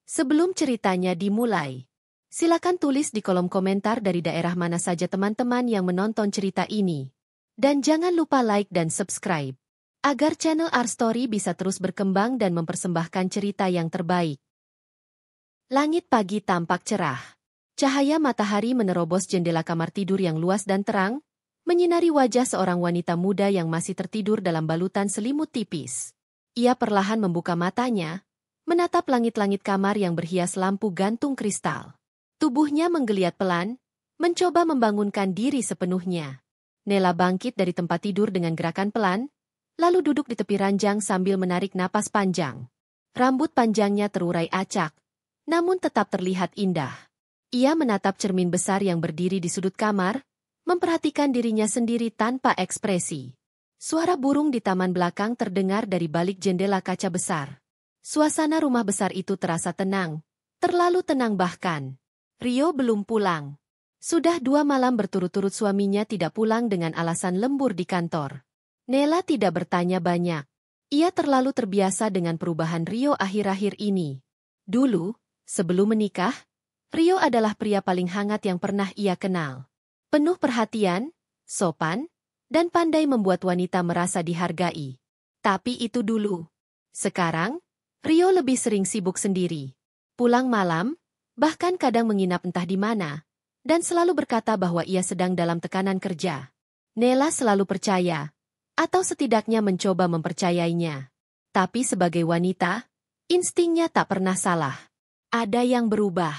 Sebelum ceritanya dimulai, silakan tulis di kolom komentar dari daerah mana saja teman-teman yang menonton cerita ini. Dan jangan lupa like dan subscribe, agar channel Our Story bisa terus berkembang dan mempersembahkan cerita yang terbaik. Langit pagi tampak cerah. Cahaya matahari menerobos jendela kamar tidur yang luas dan terang, menyinari wajah seorang wanita muda yang masih tertidur dalam balutan selimut tipis. Ia perlahan membuka matanya, menatap langit-langit kamar yang berhias lampu gantung kristal. Tubuhnya menggeliat pelan, mencoba membangunkan diri sepenuhnya. Nela bangkit dari tempat tidur dengan gerakan pelan, lalu duduk di tepi ranjang sambil menarik napas panjang. Rambut panjangnya terurai acak, namun tetap terlihat indah. Ia menatap cermin besar yang berdiri di sudut kamar, memperhatikan dirinya sendiri tanpa ekspresi. Suara burung di taman belakang terdengar dari balik jendela kaca besar. Suasana rumah besar itu terasa tenang, terlalu tenang bahkan. Rio belum pulang. Sudah 2 malam berturut-turut suaminya tidak pulang dengan alasan lembur di kantor. Nela tidak bertanya banyak. Ia terlalu terbiasa dengan perubahan Rio akhir-akhir ini. Dulu, sebelum menikah, Rio adalah pria paling hangat yang pernah ia kenal. Penuh perhatian, sopan, dan pandai membuat wanita merasa dihargai. Tapi itu dulu. Sekarang, Rio lebih sering sibuk sendiri. Pulang malam, bahkan kadang menginap entah di mana, dan selalu berkata bahwa ia sedang dalam tekanan kerja. Nela selalu percaya, atau setidaknya mencoba mempercayainya. Tapi sebagai wanita, instingnya tak pernah salah. Ada yang berubah.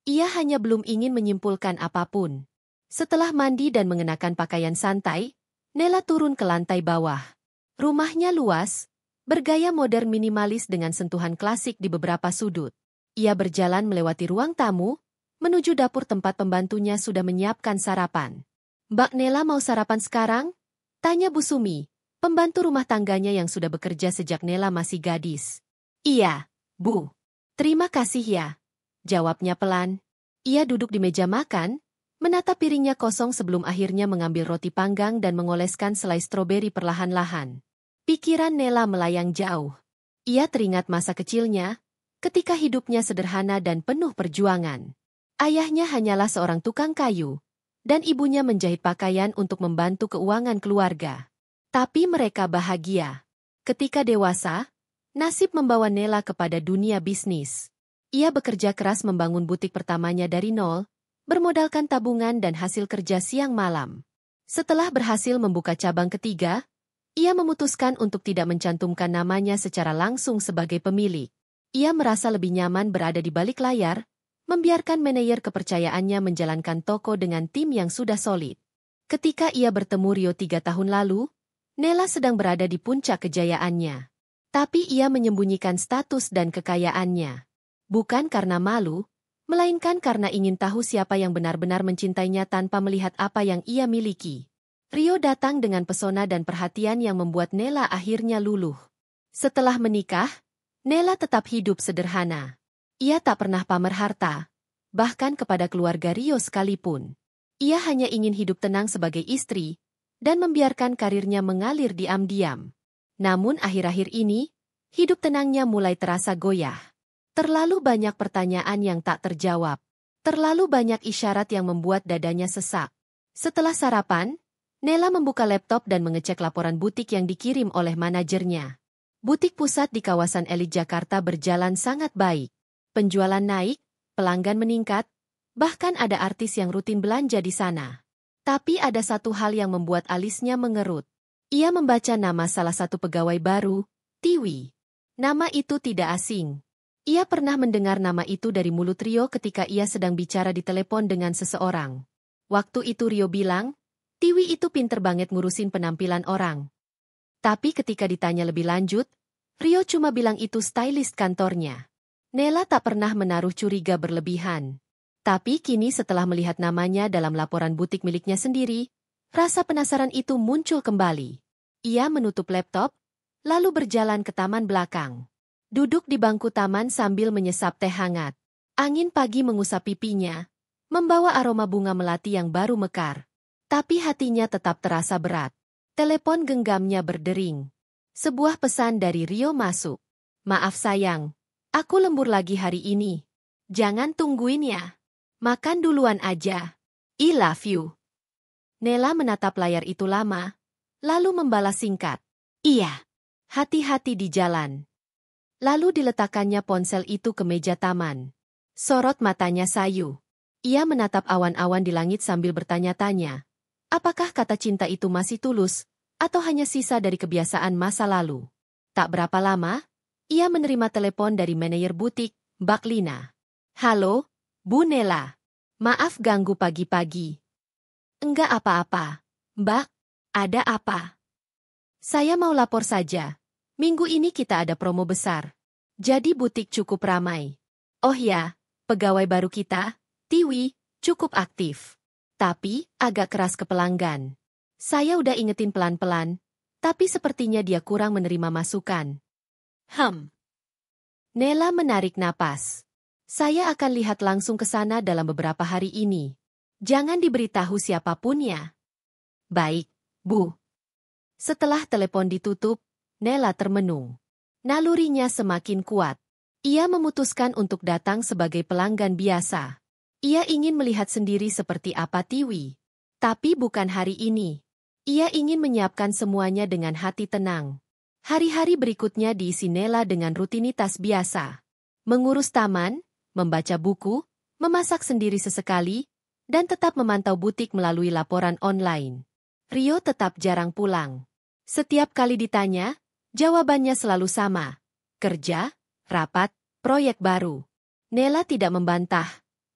Ia hanya belum ingin menyimpulkan apapun. Setelah mandi dan mengenakan pakaian santai, Nela turun ke lantai bawah. Rumahnya luas, bergaya modern minimalis dengan sentuhan klasik di beberapa sudut. Ia berjalan melewati ruang tamu, menuju dapur tempat pembantunya sudah menyiapkan sarapan. "Mbak Nela mau sarapan sekarang?" tanya Bu Sumi, pembantu rumah tangganya yang sudah bekerja sejak Nela masih gadis. "Iya, Bu. Terima kasih ya," jawabnya pelan. Ia duduk di meja makan, menatap piringnya kosong sebelum akhirnya mengambil roti panggang dan mengoleskan selai stroberi perlahan-lahan. Pikiran Nela melayang jauh. Ia teringat masa kecilnya, ketika hidupnya sederhana dan penuh perjuangan. Ayahnya hanyalah seorang tukang kayu, dan ibunya menjahit pakaian untuk membantu keuangan keluarga. Tapi mereka bahagia. Ketika dewasa, nasib membawa Nela kepada dunia bisnis. Ia bekerja keras membangun butik pertamanya dari nol, bermodalkan tabungan dan hasil kerja siang malam. Setelah berhasil membuka cabang ketiga, ia memutuskan untuk tidak mencantumkan namanya secara langsung sebagai pemilik. Ia merasa lebih nyaman berada di balik layar, membiarkan manajer kepercayaannya menjalankan toko dengan tim yang sudah solid. Ketika ia bertemu Rio 3 tahun lalu, Nela sedang berada di puncak kejayaannya. Tapi ia menyembunyikan status dan kekayaannya. Bukan karena malu, melainkan karena ingin tahu siapa yang benar-benar mencintainya tanpa melihat apa yang ia miliki. Rio datang dengan pesona dan perhatian yang membuat Nela akhirnya luluh. Setelah menikah, Nela tetap hidup sederhana. Ia tak pernah pamer harta, bahkan kepada keluarga Rio sekalipun. Ia hanya ingin hidup tenang sebagai istri, dan membiarkan karirnya mengalir diam-diam. Namun akhir-akhir ini, hidup tenangnya mulai terasa goyah. Terlalu banyak pertanyaan yang tak terjawab. Terlalu banyak isyarat yang membuat dadanya sesak. Setelah sarapan, Nela membuka laptop dan mengecek laporan butik yang dikirim oleh manajernya. Butik pusat di kawasan elit Jakarta berjalan sangat baik. Penjualan naik, pelanggan meningkat, bahkan ada artis yang rutin belanja di sana. Tapi ada satu hal yang membuat alisnya mengerut. Ia membaca nama salah satu pegawai baru, Tiwi. Nama itu tidak asing. Ia pernah mendengar nama itu dari mulut Rio ketika ia sedang bicara di telepon dengan seseorang. Waktu itu Rio bilang, Tiwi itu pinter banget ngurusin penampilan orang. Tapi ketika ditanya lebih lanjut, Rio cuma bilang itu stylist kantornya. Nela tak pernah menaruh curiga berlebihan. Tapi kini setelah melihat namanya dalam laporan butik miliknya sendiri, rasa penasaran itu muncul kembali. Ia menutup laptop, lalu berjalan ke taman belakang. Duduk di bangku taman sambil menyesap teh hangat. Angin pagi mengusap pipinya, membawa aroma bunga melati yang baru mekar. Tapi hatinya tetap terasa berat. Telepon genggamnya berdering. Sebuah pesan dari Rio masuk. "Maaf sayang, Aku lembur lagi hari ini. Jangan tungguin ya. Makan duluan aja. I love you. Nela menatap layar itu lama, lalu membalas singkat. Iya. Hati-hati di jalan. Lalu diletakkannya ponsel itu ke meja taman. Sorot matanya sayu. Ia menatap awan-awan di langit sambil bertanya-tanya. Apakah kata cinta itu masih tulus, atau hanya sisa dari kebiasaan masa lalu? Tak berapa lama, ia menerima telepon dari manajer butik, Mbak Lina. Halo, Bu Nela. Maaf ganggu pagi-pagi. Enggak apa-apa. Mbak, ada apa? Saya mau lapor saja. Minggu ini kita ada promo besar. Jadi butik cukup ramai. Oh ya, pegawai baru kita, Tiwi, cukup aktif. Tapi, agak keras ke pelanggan. Saya udah ingetin pelan-pelan, tapi sepertinya dia kurang menerima masukan. Nela menarik napas. Saya akan lihat langsung ke sana dalam beberapa hari ini. Jangan diberitahu siapapun ya. Baik, Bu. Setelah telepon ditutup, Nela termenung. Nalurinya semakin kuat. Ia memutuskan untuk datang sebagai pelanggan biasa. Ia ingin melihat sendiri seperti apa Tiwi. Tapi bukan hari ini. Ia ingin menyiapkan semuanya dengan hati tenang. Hari-hari berikutnya diisi Nela dengan rutinitas biasa. Mengurus taman, membaca buku, memasak sendiri sesekali, dan tetap memantau butik melalui laporan online. Rio tetap jarang pulang. Setiap kali ditanya, jawabannya selalu sama. Kerja, rapat, proyek baru. Nela tidak membantah,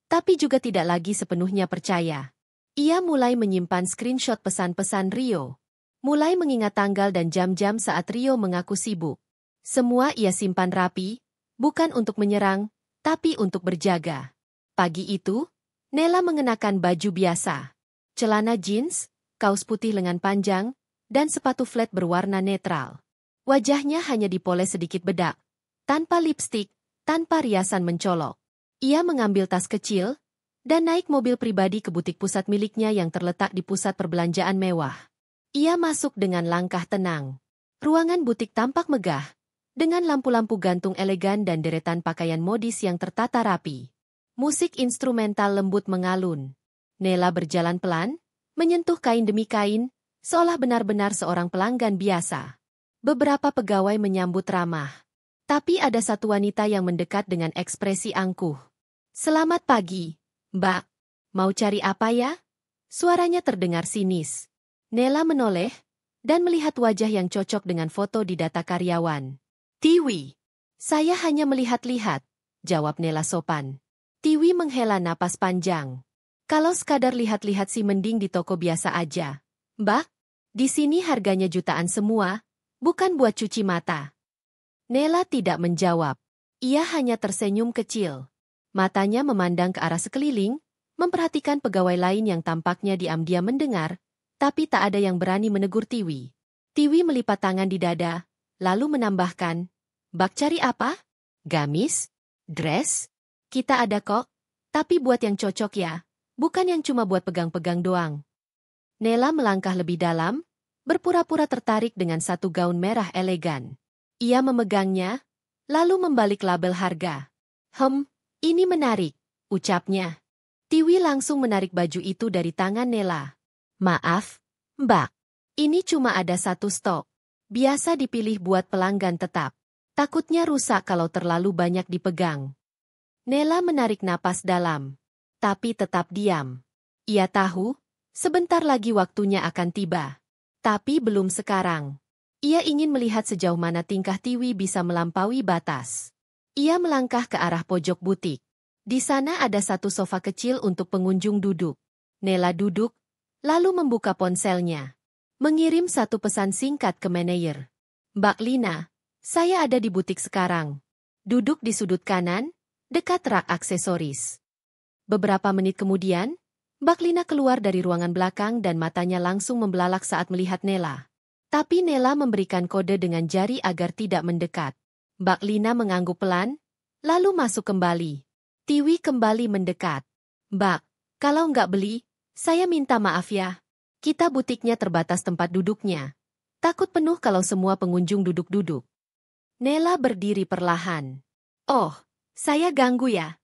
tapi juga tidak lagi sepenuhnya percaya. Ia mulai menyimpan screenshot pesan-pesan Rio. Mulai mengingat tanggal dan jam-jam saat Rio mengaku sibuk. Semua ia simpan rapi, bukan untuk menyerang, tapi untuk berjaga. Pagi itu, Nela mengenakan baju biasa. Celana jeans, kaos putih lengan panjang, dan sepatu flat berwarna netral. Wajahnya hanya dipoles sedikit bedak, tanpa lipstik, tanpa riasan mencolok. Ia mengambil tas kecil, dan naik mobil pribadi ke butik pusat miliknya yang terletak di pusat perbelanjaan mewah. Ia masuk dengan langkah tenang. Ruangan butik tampak megah, dengan lampu-lampu gantung elegan dan deretan pakaian modis yang tertata rapi. Musik instrumental lembut mengalun. Nela berjalan pelan, menyentuh kain demi kain, seolah benar-benar seorang pelanggan biasa. Beberapa pegawai menyambut ramah. Tapi ada satu wanita yang mendekat dengan ekspresi angkuh. Selamat pagi, Mbak. Mau cari apa ya? Suaranya terdengar sinis. Nela menoleh, dan melihat wajah yang cocok dengan foto di data karyawan. Tiwi. Saya hanya melihat-lihat, jawab Nela sopan. Tiwi menghela napas panjang. Kalau sekadar lihat-lihat sih mending di toko biasa aja. Mbak, di sini harganya jutaan semua, bukan buat cuci mata. Nela tidak menjawab. Ia hanya tersenyum kecil. Matanya memandang ke arah sekeliling, memperhatikan pegawai lain yang tampaknya diam-diam mendengar, tapi tak ada yang berani menegur Tiwi. Tiwi melipat tangan di dada, lalu menambahkan, Bak cari apa? Gamis? Dress? Kita ada kok, tapi buat yang cocok ya, bukan yang cuma buat pegang-pegang doang. Nela melangkah lebih dalam, berpura-pura tertarik dengan satu gaun merah elegan. Ia memegangnya, lalu membalik label harga. Ini menarik, ucapnya. Tiwi langsung menarik baju itu dari tangan Nela. Maaf, Mbak, ini cuma ada satu stok. Biasa dipilih buat pelanggan tetap. Takutnya rusak kalau terlalu banyak dipegang. Nela menarik napas dalam, tapi tetap diam. Ia tahu, sebentar lagi waktunya akan tiba. Tapi belum sekarang. Ia ingin melihat sejauh mana tingkah Tiwi bisa melampaui batas. Ia melangkah ke arah pojok butik. Di sana ada satu sofa kecil untuk pengunjung duduk. Nela duduk, lalu membuka ponselnya. Mengirim satu pesan singkat ke manajer. Mbak Lina, saya ada di butik sekarang. Duduk di sudut kanan, dekat rak aksesoris. Beberapa menit kemudian, Mbak Lina keluar dari ruangan belakang dan matanya langsung membelalak saat melihat Nela. Tapi Nela memberikan kode dengan jari agar tidak mendekat. Mbak Lina mengangguk pelan, lalu masuk kembali. Tiwi kembali mendekat. Mbak, kalau nggak beli, saya minta maaf ya. Kita butiknya terbatas tempat duduknya. Takut penuh kalau semua pengunjung duduk-duduk. Nela berdiri perlahan. Oh, saya ganggu ya?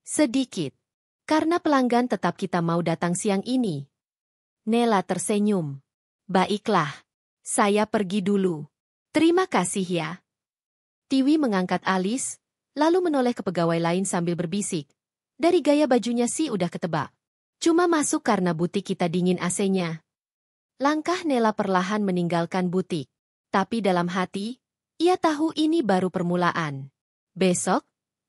Sedikit. Karena pelanggan tetap kita mau datang siang ini. Nela tersenyum. Baiklah. Saya pergi dulu. Terima kasih ya. Tiwi mengangkat alis, lalu menoleh ke pegawai lain sambil berbisik. Dari gaya bajunya sih udah ketebak. Cuma masuk karena butik kita dingin AC-nya. Langkah Nela perlahan meninggalkan butik. Tapi dalam hati, ia tahu ini baru permulaan. Besok,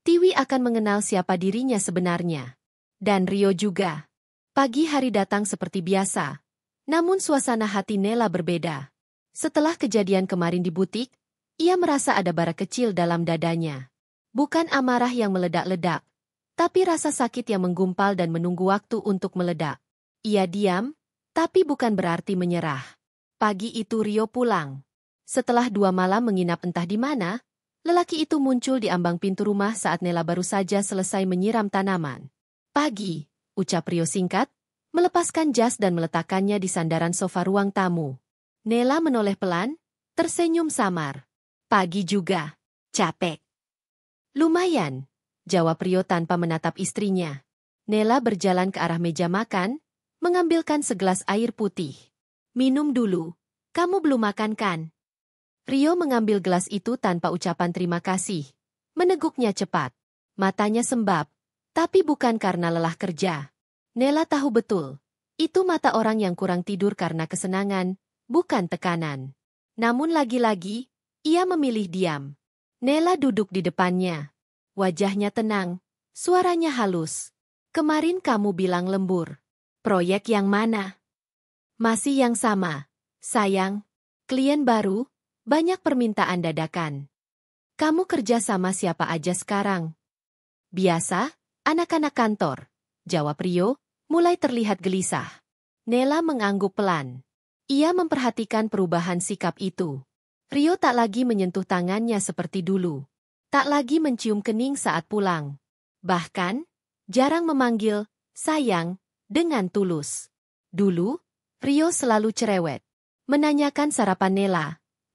Tiwi akan mengenal siapa dirinya sebenarnya. Dan Rio juga. Pagi hari datang seperti biasa. Namun suasana hati Nela berbeda. Setelah kejadian kemarin di butik, ia merasa ada bara kecil dalam dadanya. Bukan amarah yang meledak-ledak, tapi rasa sakit yang menggumpal dan menunggu waktu untuk meledak. Ia diam, tapi bukan berarti menyerah. Pagi itu Rio pulang. Setelah 2 malam menginap entah di mana, lelaki itu muncul di ambang pintu rumah saat Nela baru saja selesai menyiram tanaman. Pagi, ucap Rio singkat, melepaskan jas dan meletakkannya di sandaran sofa ruang tamu. Nela menoleh pelan, tersenyum samar. Pagi juga. Capek. Lumayan, jawab Rio tanpa menatap istrinya. Nela berjalan ke arah meja makan, mengambilkan segelas air putih. Minum dulu, kamu belum makan kan? Rio mengambil gelas itu tanpa ucapan terima kasih. Meneguknya cepat. Matanya sembab, tapi bukan karena lelah kerja. Nela tahu betul, itu mata orang yang kurang tidur karena kesenangan, bukan tekanan. Namun lagi-lagi, ia memilih diam. Nela duduk di depannya. Wajahnya tenang, suaranya halus. Kemarin kamu bilang lembur. Proyek yang mana? Masih yang sama. Sayang, klien baru, banyak permintaan dadakan. Kamu kerja sama siapa aja sekarang? Biasa, anak-anak kantor, jawab Rio, mulai terlihat gelisah. Nela mengangguk pelan. Ia memperhatikan perubahan sikap itu. Rio tak lagi menyentuh tangannya seperti dulu. Tak lagi mencium kening saat pulang. Bahkan, jarang memanggil, sayang, dengan tulus. Dulu, Rio selalu cerewet. Menanyakan sarapan Nela,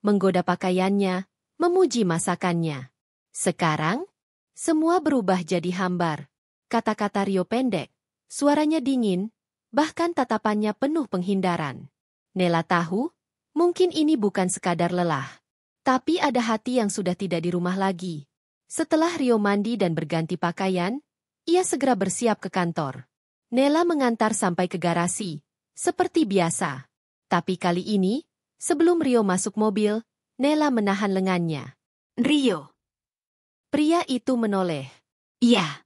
menggoda pakaiannya, memuji masakannya. Sekarang, semua berubah jadi hambar. Kata-kata Rio pendek, suaranya dingin, bahkan tatapannya penuh penghindaran. Nela tahu, mungkin ini bukan sekadar lelah. Tapi ada hati yang sudah tidak di rumah lagi. Setelah Rio mandi dan berganti pakaian, ia segera bersiap ke kantor. Nela mengantar sampai ke garasi, seperti biasa. Tapi kali ini, sebelum Rio masuk mobil, Nela menahan lengannya. Rio. Pria itu menoleh. Iya.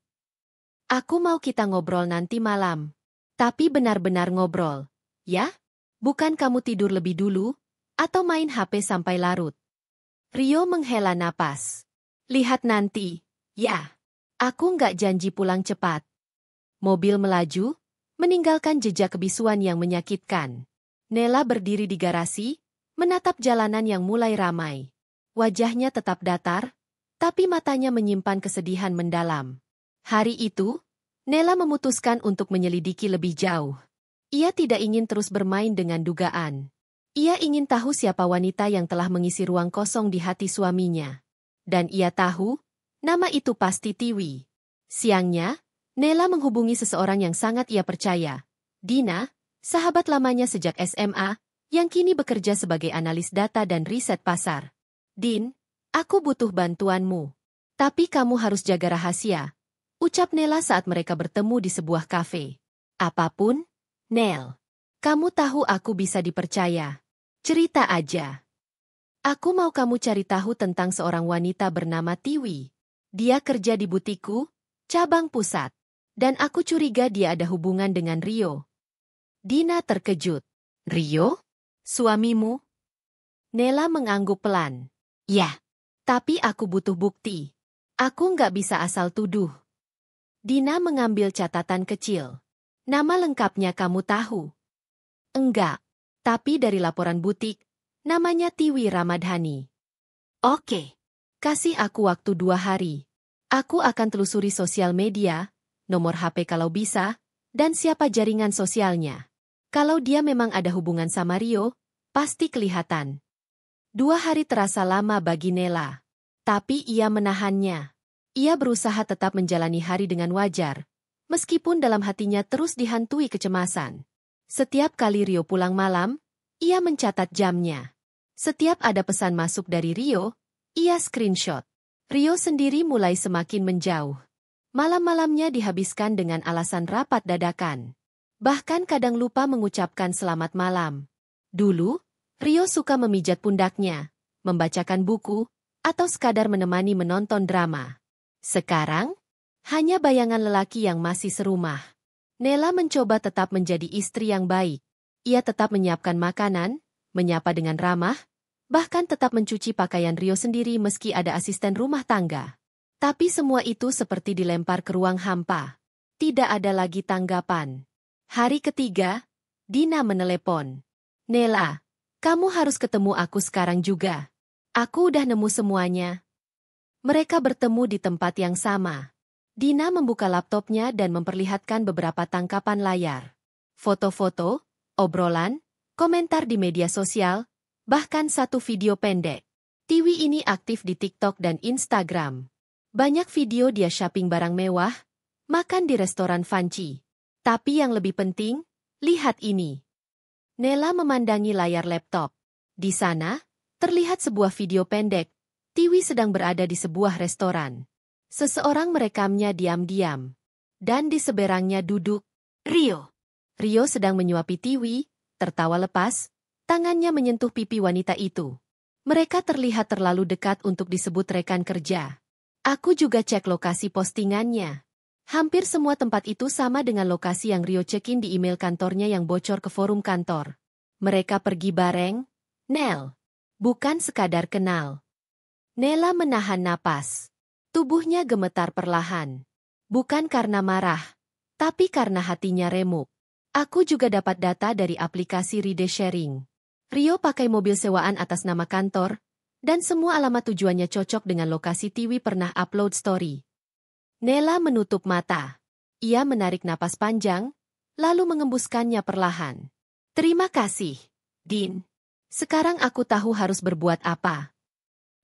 Aku mau kita ngobrol nanti malam. Tapi benar-benar ngobrol, ya? Bukan kamu tidur lebih dulu, atau main HP sampai larut. Rio menghela napas. Lihat nanti, ya. Aku nggak janji pulang cepat. Mobil melaju, meninggalkan jejak kebisuan yang menyakitkan. Nela berdiri di garasi, menatap jalanan yang mulai ramai. Wajahnya tetap datar, tapi matanya menyimpan kesedihan mendalam. Hari itu, Nela memutuskan untuk menyelidiki lebih jauh. Ia tidak ingin terus bermain dengan dugaan. Ia ingin tahu siapa wanita yang telah mengisi ruang kosong di hati suaminya. Dan ia tahu, nama itu pasti Tiwi. Siangnya, Nela menghubungi seseorang yang sangat ia percaya. Dina, sahabat lamanya sejak SMA, yang kini bekerja sebagai analis data dan riset pasar. Din, aku butuh bantuanmu. Tapi kamu harus jaga rahasia, ucap Nela saat mereka bertemu di sebuah kafe. Apapun, Nel. Kamu tahu aku bisa dipercaya. Cerita aja. Aku mau kamu cari tahu tentang seorang wanita bernama Tiwi. Dia kerja di butikku, cabang pusat. Dan aku curiga dia ada hubungan dengan Rio. Dina terkejut. Rio? Suamimu? Nela mengangguk pelan. Ya. Tapi aku butuh bukti. Aku nggak bisa asal tuduh. Dina mengambil catatan kecil. Nama lengkapnya kamu tahu? Enggak. Tapi dari laporan butik, namanya Tiwi Ramadhani. Oke. Kasih aku waktu 2 hari. Aku akan telusuri sosial media, nomor HP kalau bisa, dan siapa jaringan sosialnya. Kalau dia memang ada hubungan sama Rio, pasti kelihatan. 2 hari terasa lama bagi Nela. Tapi ia menahannya. Ia berusaha tetap menjalani hari dengan wajar, meskipun dalam hatinya terus dihantui kecemasan. Setiap kali Rio pulang malam, ia mencatat jamnya. Setiap ada pesan masuk dari Rio, ia screenshot. Rio sendiri mulai semakin menjauh. Malam-malamnya dihabiskan dengan alasan rapat dadakan. Bahkan kadang lupa mengucapkan selamat malam. Dulu, Rio suka memijat pundaknya, membacakan buku, atau sekadar menemani menonton drama. Sekarang, hanya bayangan lelaki yang masih serumah. Nela mencoba tetap menjadi istri yang baik. Ia tetap menyiapkan makanan, menyapa dengan ramah, bahkan tetap mencuci pakaian Rio sendiri meski ada asisten rumah tangga. Tapi semua itu seperti dilempar ke ruang hampa. Tidak ada lagi tanggapan. Hari ketiga, Dina menelepon. Nela, kamu harus ketemu aku sekarang juga. Aku udah nemu semuanya. Mereka bertemu di tempat yang sama. Dina membuka laptopnya dan memperlihatkan beberapa tangkapan layar. Foto-foto, obrolan, komentar di media sosial, bahkan satu video pendek. Tiwi ini aktif di TikTok dan Instagram. Banyak video dia shopping barang mewah, makan di restoran fancy. Tapi yang lebih penting, lihat ini. Nela memandangi layar laptop. Di sana, terlihat sebuah video pendek. Tiwi sedang berada di sebuah restoran. Seseorang merekamnya diam-diam. Dan di seberangnya duduk Rio. Rio sedang menyuapi Tiwi, tertawa lepas, tangannya menyentuh pipi wanita itu. Mereka terlihat terlalu dekat untuk disebut rekan kerja. Aku juga cek lokasi postingannya. Hampir semua tempat itu sama dengan lokasi yang Rio cekin di email kantornya yang bocor ke forum kantor. Mereka pergi bareng, Nel. Bukan sekadar kenal. Nela menahan napas. Tubuhnya gemetar perlahan. Bukan karena marah, tapi karena hatinya remuk. Aku juga dapat data dari aplikasi ride sharing. Rio pakai mobil sewaan atas nama kantor, dan semua alamat tujuannya cocok dengan lokasi Tiwi pernah upload story. Nela menutup mata. Ia menarik napas panjang, lalu mengembuskannya perlahan. Terima kasih, Din. Sekarang aku tahu harus berbuat apa.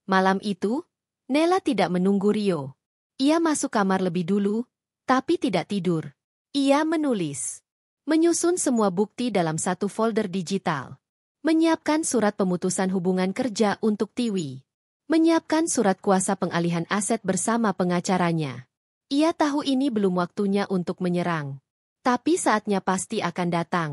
Malam itu, Nela tidak menunggu Rio. Ia masuk kamar lebih dulu, tapi tidak tidur. Ia menulis. Menyusun semua bukti dalam satu folder digital. Menyiapkan surat pemutusan hubungan kerja untuk Tiwi. Menyiapkan surat kuasa pengalihan aset bersama pengacaranya. Ia tahu ini belum waktunya untuk menyerang. Tapi saatnya pasti akan datang.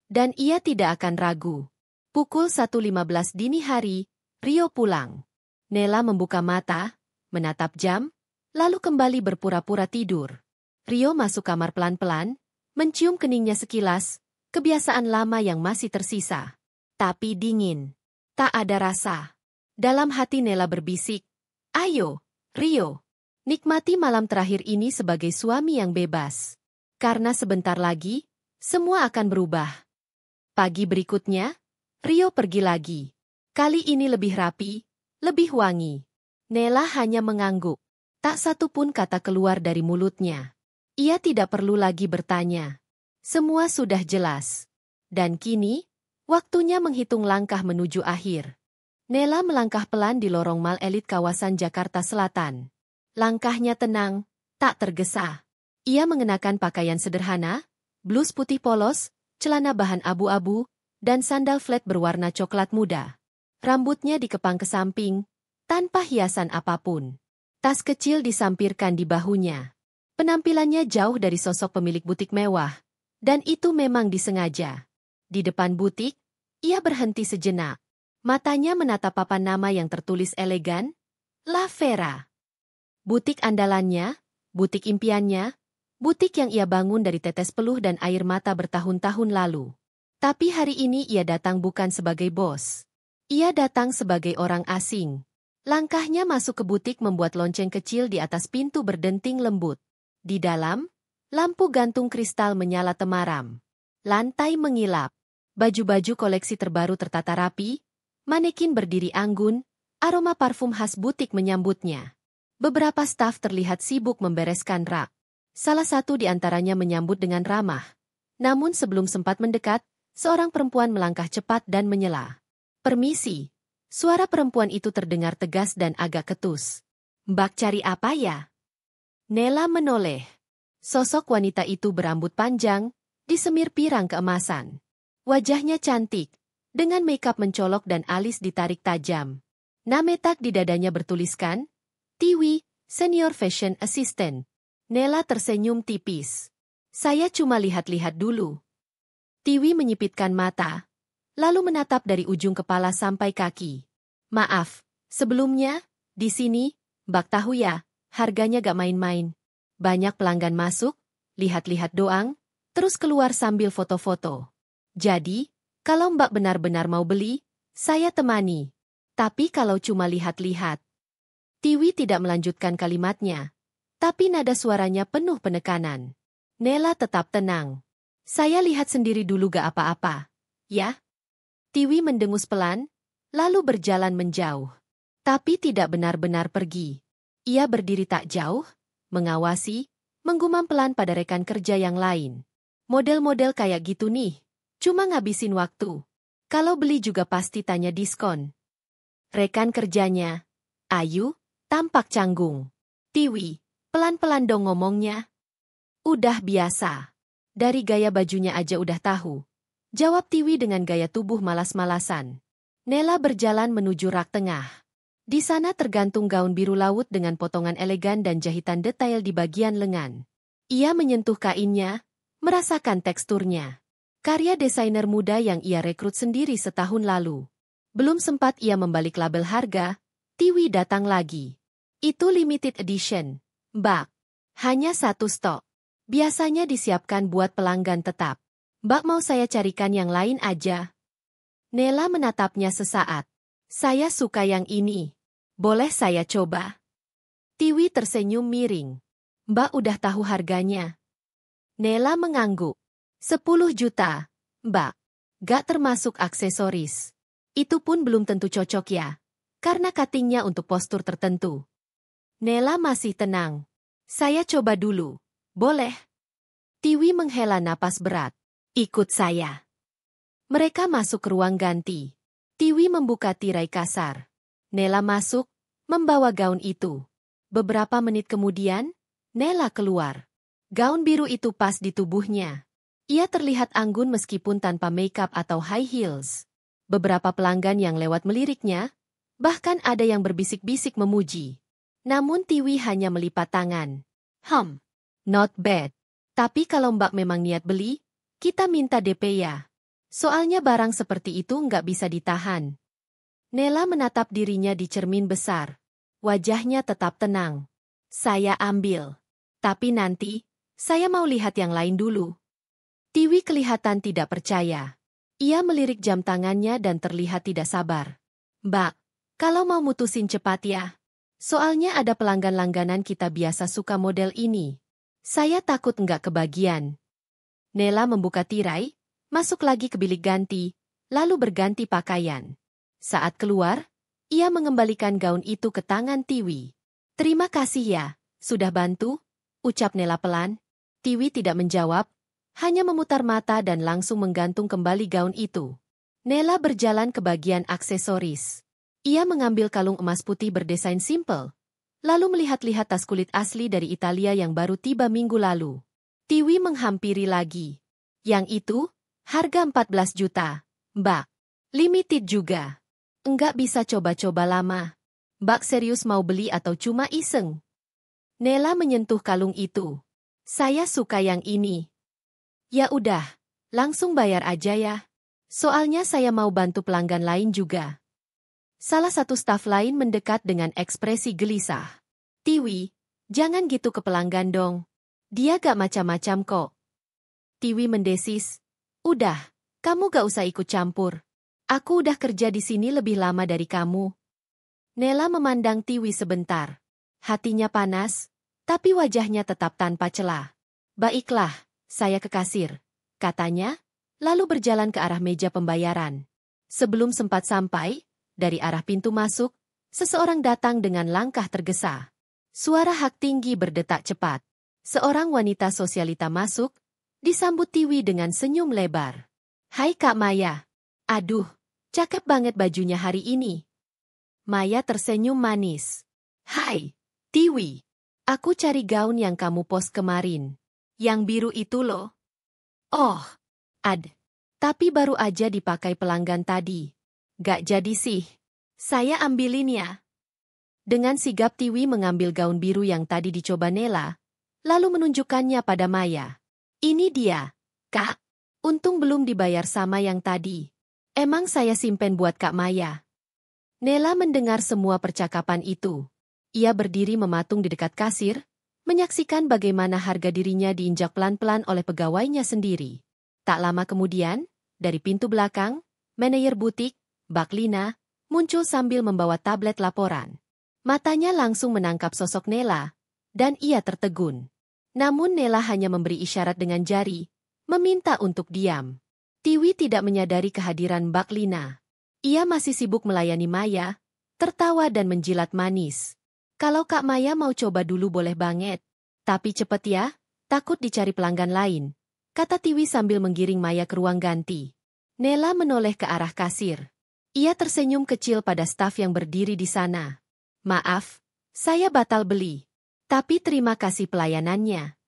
Dan ia tidak akan ragu. Pukul 1.15 dini hari, Rio pulang. Nela membuka mata, menatap jam, lalu kembali berpura-pura tidur. Rio masuk kamar pelan-pelan, mencium keningnya sekilas, kebiasaan lama yang masih tersisa. Tapi dingin. Tak ada rasa. Dalam hati Nela berbisik, ayo, Rio. Nikmati malam terakhir ini sebagai suami yang bebas. Karena sebentar lagi, semua akan berubah. Pagi berikutnya, Rio pergi lagi. Kali ini lebih rapi, lebih wangi. Nela hanya mengangguk. Tak satu pun kata keluar dari mulutnya. Ia tidak perlu lagi bertanya. Semua sudah jelas. Dan kini, waktunya menghitung langkah menuju akhir. Nela melangkah pelan di lorong mal elit kawasan Jakarta Selatan. Langkahnya tenang, tak tergesa. Ia mengenakan pakaian sederhana, blus putih polos, celana bahan abu-abu, dan sandal flat berwarna coklat muda. Rambutnya dikepang ke samping, tanpa hiasan apapun. Tas kecil disampirkan di bahunya. Penampilannya jauh dari sosok pemilik butik mewah, dan itu memang disengaja. Di depan butik, ia berhenti sejenak. Matanya menatap papan nama yang tertulis elegan, La Vera. Butik andalannya, butik impiannya, butik yang ia bangun dari tetes peluh dan air mata bertahun-tahun lalu. Tapi hari ini ia datang bukan sebagai bos. Ia datang sebagai orang asing. Langkahnya masuk ke butik membuat lonceng kecil di atas pintu berdenting lembut. Di dalam, lampu gantung kristal menyala temaram. Lantai mengilap. Baju-baju koleksi terbaru tertata rapi, manekin berdiri anggun, aroma parfum khas butik menyambutnya. Beberapa staf terlihat sibuk membereskan rak. Salah satu di antaranya menyambut dengan ramah. Namun sebelum sempat mendekat, seorang perempuan melangkah cepat dan menyela. Permisi. Suara perempuan itu terdengar tegas dan agak ketus. Mbak cari apa ya? Nela menoleh. Sosok wanita itu berambut panjang, disemir pirang keemasan. Wajahnya cantik, dengan makeup mencolok dan alis ditarik tajam. Name tag di dadanya bertuliskan, Tiwi, Senior Fashion Assistant. Nela tersenyum tipis. Saya cuma lihat-lihat dulu. Tiwi menyipitkan mata, lalu menatap dari ujung kepala sampai kaki. Maaf, sebelumnya, di sini, bak tahu ya, harganya gak main-main. Banyak pelanggan masuk, lihat-lihat doang, terus keluar sambil foto-foto. Jadi, kalau Mbak benar-benar mau beli, saya temani. Tapi kalau cuma lihat-lihat. Tiwi tidak melanjutkan kalimatnya, tapi nada suaranya penuh penekanan. Nela tetap tenang. Saya lihat sendiri dulu gak apa-apa, ya? Tiwi mendengus pelan, lalu berjalan menjauh. Tapi tidak benar-benar pergi. Ia berdiri tak jauh, mengawasi, menggumam pelan pada rekan kerja yang lain. Model-model kayak gitu nih, cuma ngabisin waktu. Kalau beli juga pasti tanya diskon. Rekan kerjanya, Ayu, tampak canggung. Tiwi, pelan-pelan dong ngomongnya. Udah biasa. Dari gaya bajunya aja udah tahu. Jawab Tiwi dengan gaya tubuh malas-malasan. Nela berjalan menuju rak tengah. Di sana tergantung gaun biru laut dengan potongan elegan dan jahitan detail di bagian lengan. Ia menyentuh kainnya, merasakan teksturnya. Karya desainer muda yang ia rekrut sendiri setahun lalu. Belum sempat ia membalik label harga, Tiwi datang lagi. Itu limited edition, Mbak. Hanya satu stok. Biasanya disiapkan buat pelanggan tetap. Mbak mau saya carikan yang lain aja? Nela menatapnya sesaat. Saya suka yang ini. Boleh saya coba? Tiwi tersenyum miring. Mbak udah tahu harganya. Nela mengangguk. 10 juta, Mbak. Gak termasuk aksesoris. Itu pun belum tentu cocok ya. Karena cuttingnya untuk postur tertentu. Nela masih tenang. Saya coba dulu. Boleh? Tiwi menghela napas berat. Ikut saya. Mereka masuk ke ruang ganti. Tiwi membuka tirai kasar. Nela masuk, membawa gaun itu. Beberapa menit kemudian, Nela keluar. Gaun biru itu pas di tubuhnya. Ia terlihat anggun meskipun tanpa makeup atau high heels. Beberapa pelanggan yang lewat meliriknya, bahkan ada yang berbisik-bisik memuji. Namun Tiwi hanya melipat tangan. Not bad. Tapi kalau Mbak memang niat beli, kita minta DP ya. Soalnya barang seperti itu nggak bisa ditahan. Nela menatap dirinya di cermin besar. Wajahnya tetap tenang. Saya ambil. Tapi nanti, saya mau lihat yang lain dulu. Tiwi kelihatan tidak percaya. Ia melirik jam tangannya dan terlihat tidak sabar. Mbak, kalau mau mutusin cepat ya. Soalnya ada pelanggan langganan kita biasa suka model ini. Saya takut nggak kebagian. Nela membuka tirai, masuk lagi ke bilik ganti, lalu berganti pakaian. Saat keluar, ia mengembalikan gaun itu ke tangan Tiwi. Terima kasih ya, sudah bantu, ucap Nela pelan. Tiwi tidak menjawab, hanya memutar mata dan langsung menggantung kembali gaun itu. Nela berjalan ke bagian aksesoris. Ia mengambil kalung emas putih berdesain simpel. Lalu melihat-lihat tas kulit asli dari Italia yang baru tiba minggu lalu. Tiwi menghampiri lagi. Yang itu, harga 14 juta, Mbak. Limited juga. Enggak bisa coba-coba lama. Mbak serius mau beli atau cuma iseng? Nela menyentuh kalung itu. Saya suka yang ini. Ya udah, langsung bayar aja ya. Soalnya saya mau bantu pelanggan lain juga. Salah satu staf lain mendekat dengan ekspresi gelisah. Tiwi, jangan gitu ke pelanggan dong. Dia gak macam-macam kok. Tiwi mendesis. Udah, kamu gak usah ikut campur. Aku udah kerja di sini lebih lama dari kamu. Nela memandang Tiwi sebentar. Hatinya panas, tapi wajahnya tetap tanpa celah. Baiklah, saya ke kasir, katanya, lalu berjalan ke arah meja pembayaran. Sebelum sempat sampai, dari arah pintu masuk, seseorang datang dengan langkah tergesa. Suara hak tinggi berdetak cepat. Seorang wanita sosialita masuk, disambut Tiwi dengan senyum lebar. Hai Kak Maya. Aduh, cakep banget bajunya hari ini. Maya tersenyum manis. Hai, Tiwi. Aku cari gaun yang kamu post kemarin. Yang biru itu loh. Oh, tapi baru aja dipakai pelanggan tadi. Gak jadi sih. Saya ambilin ya. Dengan sigap Tiwi mengambil gaun biru yang tadi dicoba Nela, lalu menunjukkannya pada Maya. Ini dia, Kak. Untung belum dibayar sama yang tadi. Emang saya simpen buat Kak Maya. Nela mendengar semua percakapan itu. Ia berdiri mematung di dekat kasir, menyaksikan bagaimana harga dirinya diinjak pelan-pelan oleh pegawainya sendiri. Tak lama kemudian, dari pintu belakang, manajer butik, Mbak Lina, muncul sambil membawa tablet laporan. Matanya langsung menangkap sosok Nela, dan ia tertegun. Namun Nela hanya memberi isyarat dengan jari, meminta untuk diam. Tiwi tidak menyadari kehadiran Mbak Lina. Ia masih sibuk melayani Maya, tertawa dan menjilat manis. Kalau Kak Maya mau coba dulu boleh banget. Tapi cepet ya, takut dicari pelanggan lain, kata Tiwi sambil menggiring Maya ke ruang ganti. Nela menoleh ke arah kasir. Ia tersenyum kecil pada staf yang berdiri di sana. Maaf, saya batal beli. Tapi terima kasih pelayanannya.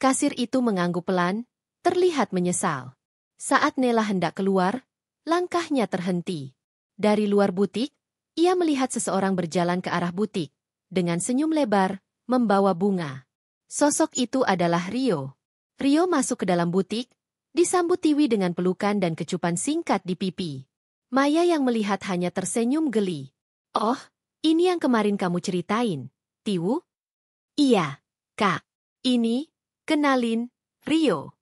Kasir itu mengangguk pelan, terlihat menyesal. Saat Nela hendak keluar, langkahnya terhenti. Dari luar butik, ia melihat seseorang berjalan ke arah butik, dengan senyum lebar, membawa bunga. Sosok itu adalah Rio. Rio masuk ke dalam butik, disambut Tiwi dengan pelukan dan kecupan singkat di pipi. Maya yang melihat hanya tersenyum geli. Oh, ini yang kemarin kamu ceritain, Tiwu? Iya, Kak. Ini, kenalin, Rio.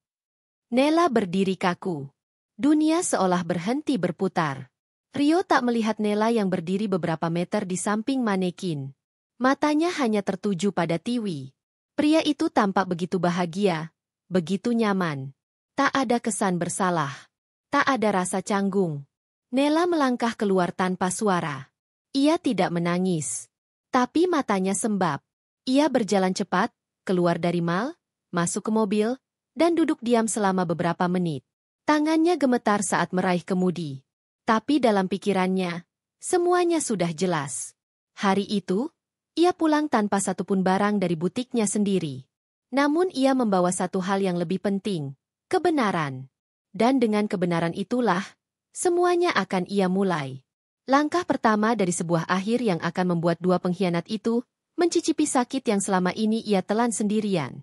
Nela berdiri kaku. Dunia seolah berhenti berputar. Rio tak melihat Nela yang berdiri beberapa meter di samping manekin. Matanya hanya tertuju pada Tiwi. Pria itu tampak begitu bahagia, begitu nyaman. Tak ada kesan bersalah. Tak ada rasa canggung. Nela melangkah keluar tanpa suara. Ia tidak menangis. Tapi matanya sembab. Ia berjalan cepat, keluar dari mal, masuk ke mobil, dan duduk diam selama beberapa menit. Tangannya gemetar saat meraih kemudi. Tapi dalam pikirannya, semuanya sudah jelas. Hari itu, ia pulang tanpa satupun barang dari butiknya sendiri. Namun ia membawa satu hal yang lebih penting, kebenaran. Dan dengan kebenaran itulah, semuanya akan ia mulai. Langkah pertama dari sebuah akhir yang akan membuat dua pengkhianat itu mencicipi sakit yang selama ini ia telan sendirian.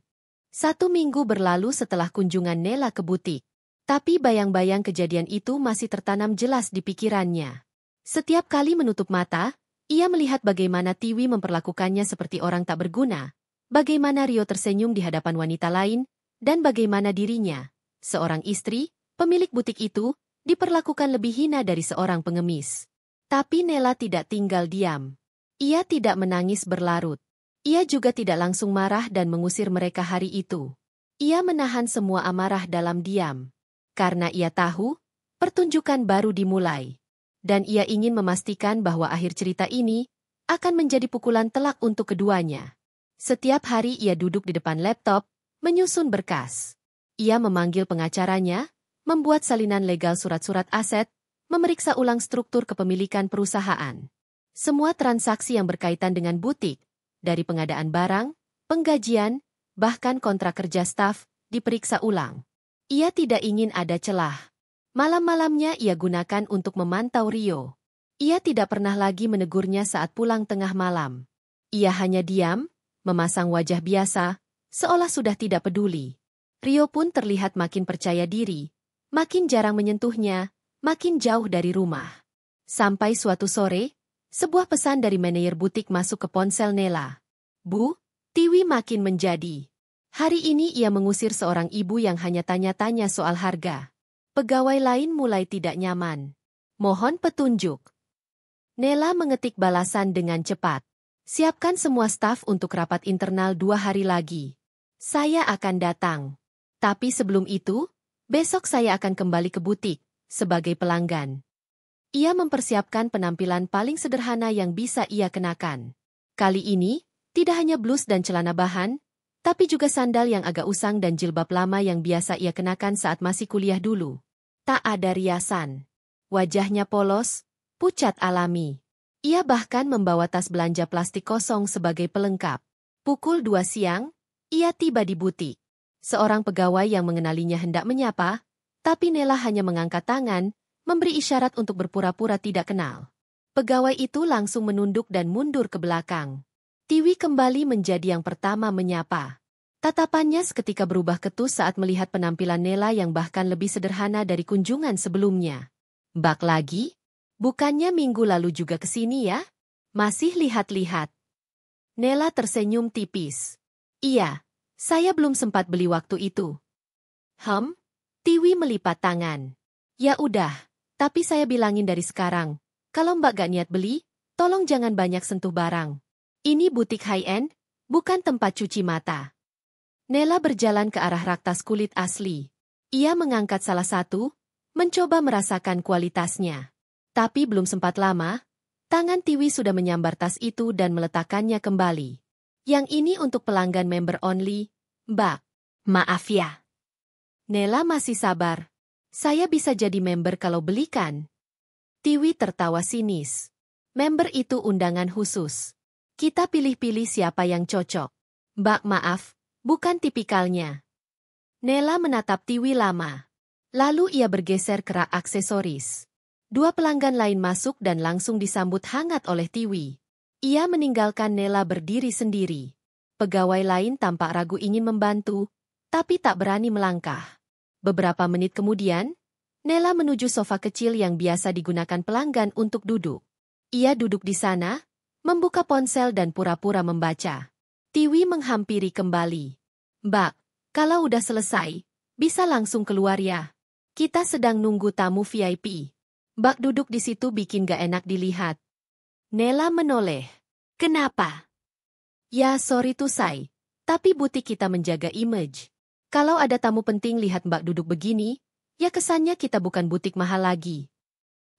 1 minggu berlalu setelah kunjungan Nela ke butik. Tapi bayang-bayang kejadian itu masih tertanam jelas di pikirannya. Setiap kali menutup mata, ia melihat bagaimana Tiwi memperlakukannya seperti orang tak berguna, bagaimana Rio tersenyum di hadapan wanita lain, dan bagaimana dirinya, seorang istri, pemilik butik itu, diperlakukan lebih hina dari seorang pengemis. Tapi Nela tidak tinggal diam. Ia tidak menangis berlarut. Ia juga tidak langsung marah dan mengusir mereka hari itu. Ia menahan semua amarah dalam diam. Karena ia tahu, pertunjukan baru dimulai. Dan ia ingin memastikan bahwa akhir cerita ini akan menjadi pukulan telak untuk keduanya. Setiap hari ia duduk di depan laptop, menyusun berkas. Ia memanggil pengacaranya, membuat salinan legal surat-surat aset, memeriksa ulang struktur kepemilikan perusahaan. Semua transaksi yang berkaitan dengan butik, dari pengadaan barang, penggajian, bahkan kontrak kerja staf, diperiksa ulang. Ia tidak ingin ada celah. Malam-malamnya ia gunakan untuk memantau Rio. Ia tidak pernah lagi menegurnya saat pulang tengah malam. Ia hanya diam, memasang wajah biasa, seolah sudah tidak peduli. Rio pun terlihat makin percaya diri, makin jarang menyentuhnya, makin jauh dari rumah. Sampai suatu sore, sebuah pesan dari manajer butik masuk ke ponsel Nela. Bu, Tiwi makin menjadi. Hari ini ia mengusir seorang ibu yang hanya tanya-tanya soal harga. Pegawai lain mulai tidak nyaman. Mohon petunjuk. Nela mengetik balasan dengan cepat. Siapkan semua staf untuk rapat internal 2 hari lagi. Saya akan datang. Tapi sebelum itu, besok saya akan kembali ke butik, sebagai pelanggan. Ia mempersiapkan penampilan paling sederhana yang bisa ia kenakan. Kali ini, tidak hanya blus dan celana bahan, tapi juga sandal yang agak usang dan jilbab lama yang biasa ia kenakan saat masih kuliah dulu. Tak ada riasan. Wajahnya polos, pucat alami. Ia bahkan membawa tas belanja plastik kosong sebagai pelengkap. Pukul 2 siang, ia tiba di butik. Seorang pegawai yang mengenalinya hendak menyapa, tapi Nela hanya mengangkat tangan, memberi isyarat untuk berpura-pura tidak kenal. Pegawai itu langsung menunduk dan mundur ke belakang. Tiwi kembali menjadi yang pertama menyapa. Tatapannya seketika berubah ketus saat melihat penampilan Nela yang bahkan lebih sederhana dari kunjungan sebelumnya. Bak lagi? Bukannya minggu lalu juga ke sini ya? Masih lihat-lihat. Nela tersenyum tipis. Iya, saya belum sempat beli waktu itu. Tiwi melipat tangan. Ya udah, tapi saya bilangin dari sekarang, kalau Mbak gak niat beli, tolong jangan banyak sentuh barang. Ini butik high-end, bukan tempat cuci mata. Nela berjalan ke arah rak tas kulit asli. Ia mengangkat salah satu, mencoba merasakan kualitasnya. Tapi belum sempat lama, tangan Tiwi sudah menyambar tas itu dan meletakkannya kembali. Yang ini untuk pelanggan member only, Mbak. Maaf ya. Nela masih sabar. Saya bisa jadi member kalau belikan. Tiwi tertawa sinis. Member itu undangan khusus. Kita pilih-pilih siapa yang cocok. Mbak maaf. Bukan tipikalnya. Nela menatap Tiwi lama. Lalu ia bergeser ke rak aksesoris. Dua pelanggan lain masuk dan langsung disambut hangat oleh Tiwi. Ia meninggalkan Nela berdiri sendiri. Pegawai lain tampak ragu ingin membantu, tapi tak berani melangkah. Beberapa menit kemudian, Nela menuju sofa kecil yang biasa digunakan pelanggan untuk duduk. Ia duduk di sana, membuka ponsel dan pura-pura membaca. Tiwi menghampiri kembali. Mbak, kalau udah selesai, bisa langsung keluar ya. Kita sedang nunggu tamu VIP. Mbak duduk di situ bikin gak enak dilihat. Nela menoleh. Kenapa? Ya sorry to say, tapi butik kita menjaga image. Kalau ada tamu penting lihat Mbak duduk begini, ya kesannya kita bukan butik mahal lagi.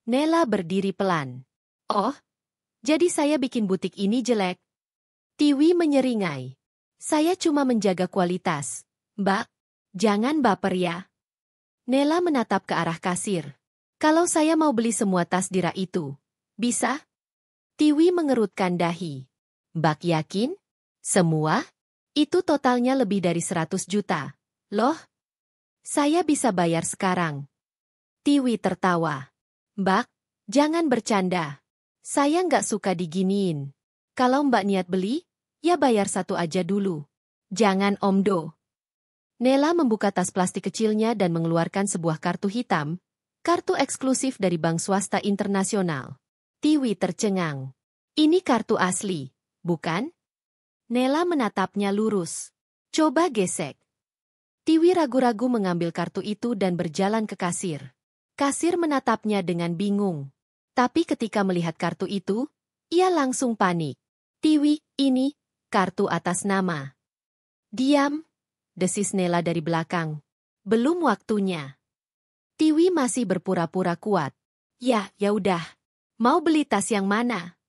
Nela berdiri pelan. Oh, jadi saya bikin butik ini jelek? Tiwi menyeringai. Saya cuma menjaga kualitas. Mbak, jangan baper ya. Nela menatap ke arah kasir. Kalau saya mau beli semua tas di rak itu, bisa? Tiwi mengerutkan dahi. Mbak yakin? Semua? Itu totalnya lebih dari 100 juta. Loh? Saya bisa bayar sekarang. Tiwi tertawa. Mbak, jangan bercanda. Saya nggak suka diginiin. Kalau Mbak niat beli, ya bayar satu aja dulu. Jangan omdo. Nela membuka tas plastik kecilnya dan mengeluarkan sebuah kartu hitam, kartu eksklusif dari bank swasta internasional. Tiwi tercengang. Ini kartu asli, bukan? Nela menatapnya lurus. Coba gesek. Tiwi ragu-ragu mengambil kartu itu dan berjalan ke kasir. Kasir menatapnya dengan bingung. Tapi ketika melihat kartu itu, ia langsung panik. Tiwi, ini kartu atas nama. Diam, desis Nela dari belakang. Belum waktunya. Tiwi masih berpura-pura kuat. Ya udah. Mau beli tas yang mana?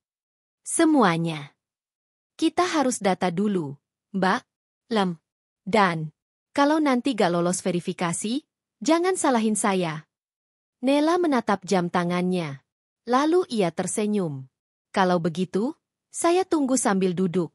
Semuanya. Kita harus data dulu, Mbak. Dan, kalau nanti gak lolos verifikasi, jangan salahin saya. Nela menatap jam tangannya. Lalu ia tersenyum. Kalau begitu, saya tunggu sambil duduk.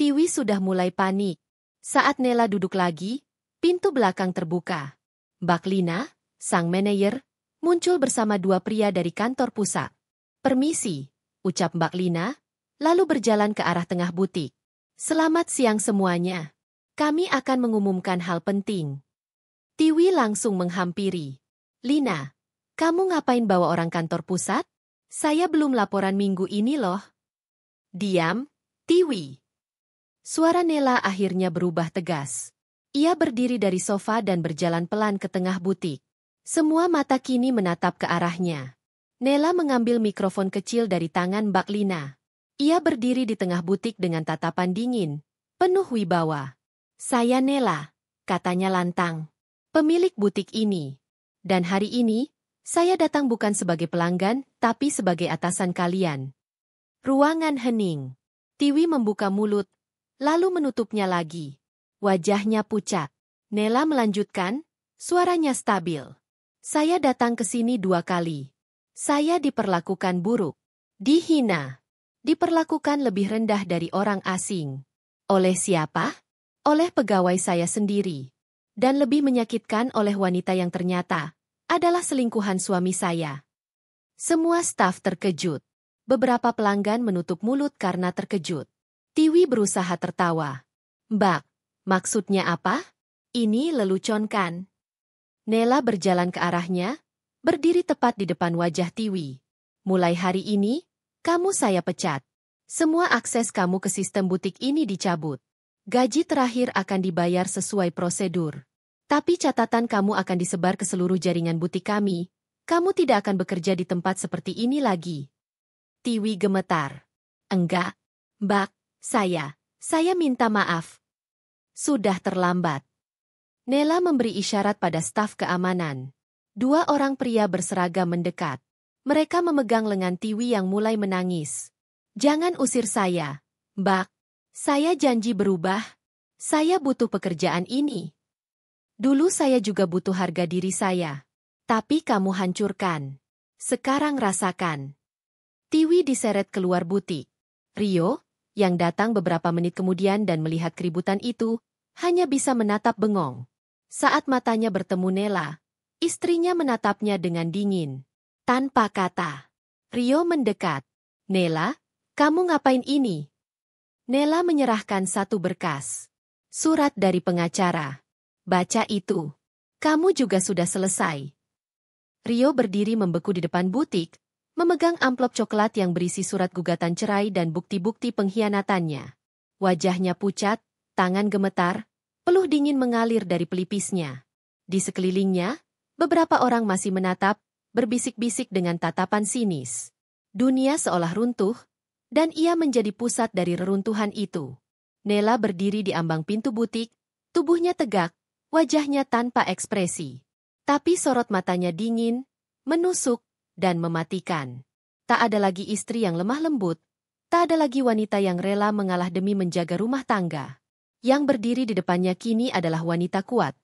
Tiwi sudah mulai panik. Saat Nela duduk lagi, pintu belakang terbuka. Mbak Lina, sang manajer, muncul bersama dua pria dari kantor pusat. Permisi, ucap Mbak Lina, lalu berjalan ke arah tengah butik. Selamat siang semuanya. Kami akan mengumumkan hal penting. Tiwi langsung menghampiri. Lina, kamu ngapain bawa orang kantor pusat? Saya belum laporan minggu ini loh. Diam, Tiwi. Suara Nela akhirnya berubah tegas. Ia berdiri dari sofa dan berjalan pelan ke tengah butik. Semua mata kini menatap ke arahnya. Nela mengambil mikrofon kecil dari tangan Mbak Lina. Ia berdiri di tengah butik dengan tatapan dingin, penuh wibawa. Saya Nela, katanya lantang. Pemilik butik ini. Dan hari ini, saya datang bukan sebagai pelanggan, tapi sebagai atasan kalian. Ruangan hening. Tiwi membuka mulut, lalu menutupnya lagi. Wajahnya pucat. Nela melanjutkan, suaranya stabil. Saya datang ke sini 2 kali. Saya diperlakukan buruk. Dihina. Diperlakukan lebih rendah dari orang asing. Oleh siapa? Oleh pegawai saya sendiri. Dan lebih menyakitkan oleh wanita yang ternyata adalah selingkuhan suami saya. Semua staf terkejut. Beberapa pelanggan menutup mulut karena terkejut. Tiwi berusaha tertawa. Mbak, maksudnya apa? Ini lelucon kan? Nela berjalan ke arahnya, berdiri tepat di depan wajah Tiwi. Mulai hari ini, kamu saya pecat. Semua akses kamu ke sistem butik ini dicabut. Gaji terakhir akan dibayar sesuai prosedur. Tapi catatan kamu akan disebar ke seluruh jaringan butik kami. Kamu tidak akan bekerja di tempat seperti ini lagi. Tiwi gemetar. Enggak, Mbak, saya minta maaf. Sudah terlambat. Nela memberi isyarat pada staf keamanan. 2 orang pria berseragam mendekat. Mereka memegang lengan Tiwi yang mulai menangis. Jangan usir saya, Mbak. Saya janji berubah. Saya butuh pekerjaan ini. Dulu saya juga butuh harga diri saya. Tapi kamu hancurkan. Sekarang rasakan. Tiwi diseret keluar butik. Rio, yang datang beberapa menit kemudian dan melihat keributan itu, hanya bisa menatap bengong. Saat matanya bertemu Nela, istrinya menatapnya dengan dingin. Tanpa kata. Rio mendekat. Nela, kamu ngapain ini? Nela menyerahkan satu berkas. Surat dari pengacara. Baca itu. Kamu juga sudah selesai. Rio berdiri membeku di depan butik, memegang amplop coklat yang berisi surat gugatan cerai dan bukti-bukti pengkhianatannya. Wajahnya pucat, tangan gemetar, peluh dingin mengalir dari pelipisnya. Di sekelilingnya, beberapa orang masih menatap, berbisik-bisik dengan tatapan sinis. Dunia seolah runtuh, dan ia menjadi pusat dari reruntuhan itu. Nela berdiri di ambang pintu butik, tubuhnya tegak, wajahnya tanpa ekspresi. Tapi sorot matanya dingin, menusuk, dan mematikan. Tak ada lagi istri yang lemah lembut, tak ada lagi wanita yang rela mengalah demi menjaga rumah tangga. Yang berdiri di depannya kini adalah wanita kuat,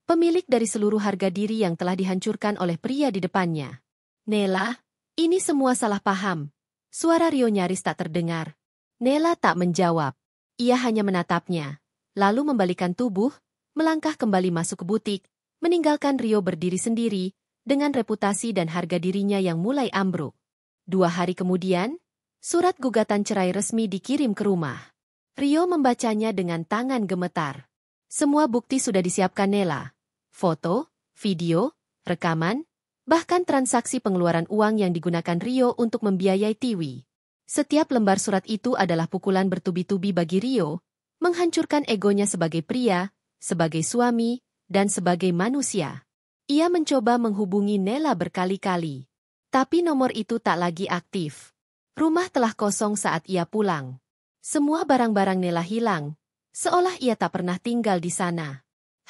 pemilik dari seluruh harga diri yang telah dihancurkan oleh pria di depannya. Nela, ini semua salah paham. Suara Rio nyaris tak terdengar. Nela tak menjawab. Ia hanya menatapnya, lalu membalikan tubuh, melangkah kembali masuk ke butik, meninggalkan Rio berdiri sendiri, dengan reputasi dan harga dirinya yang mulai ambruk. 2 hari kemudian, surat gugatan cerai resmi dikirim ke rumah. Rio membacanya dengan tangan gemetar. Semua bukti sudah disiapkan Nela. Foto, video, rekaman, bahkan transaksi pengeluaran uang yang digunakan Rio untuk membiayai Tiwi. Setiap lembar surat itu adalah pukulan bertubi-tubi bagi Rio, menghancurkan egonya sebagai pria, sebagai suami, dan sebagai manusia. Ia mencoba menghubungi Nela berkali-kali. Tapi nomor itu tak lagi aktif. Rumah telah kosong saat ia pulang. Semua barang-barang Nela hilang, seolah ia tak pernah tinggal di sana.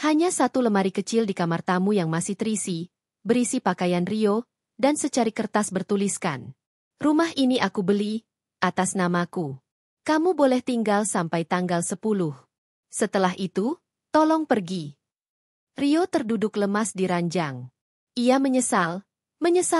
Hanya satu lemari kecil di kamar tamu yang masih terisi, berisi pakaian Rio, dan secari kertas bertuliskan. Rumah ini aku beli, atas namaku. Kamu boleh tinggal sampai tanggal 10. Setelah itu, tolong pergi. Rio terduduk lemas di ranjang. Ia menyesal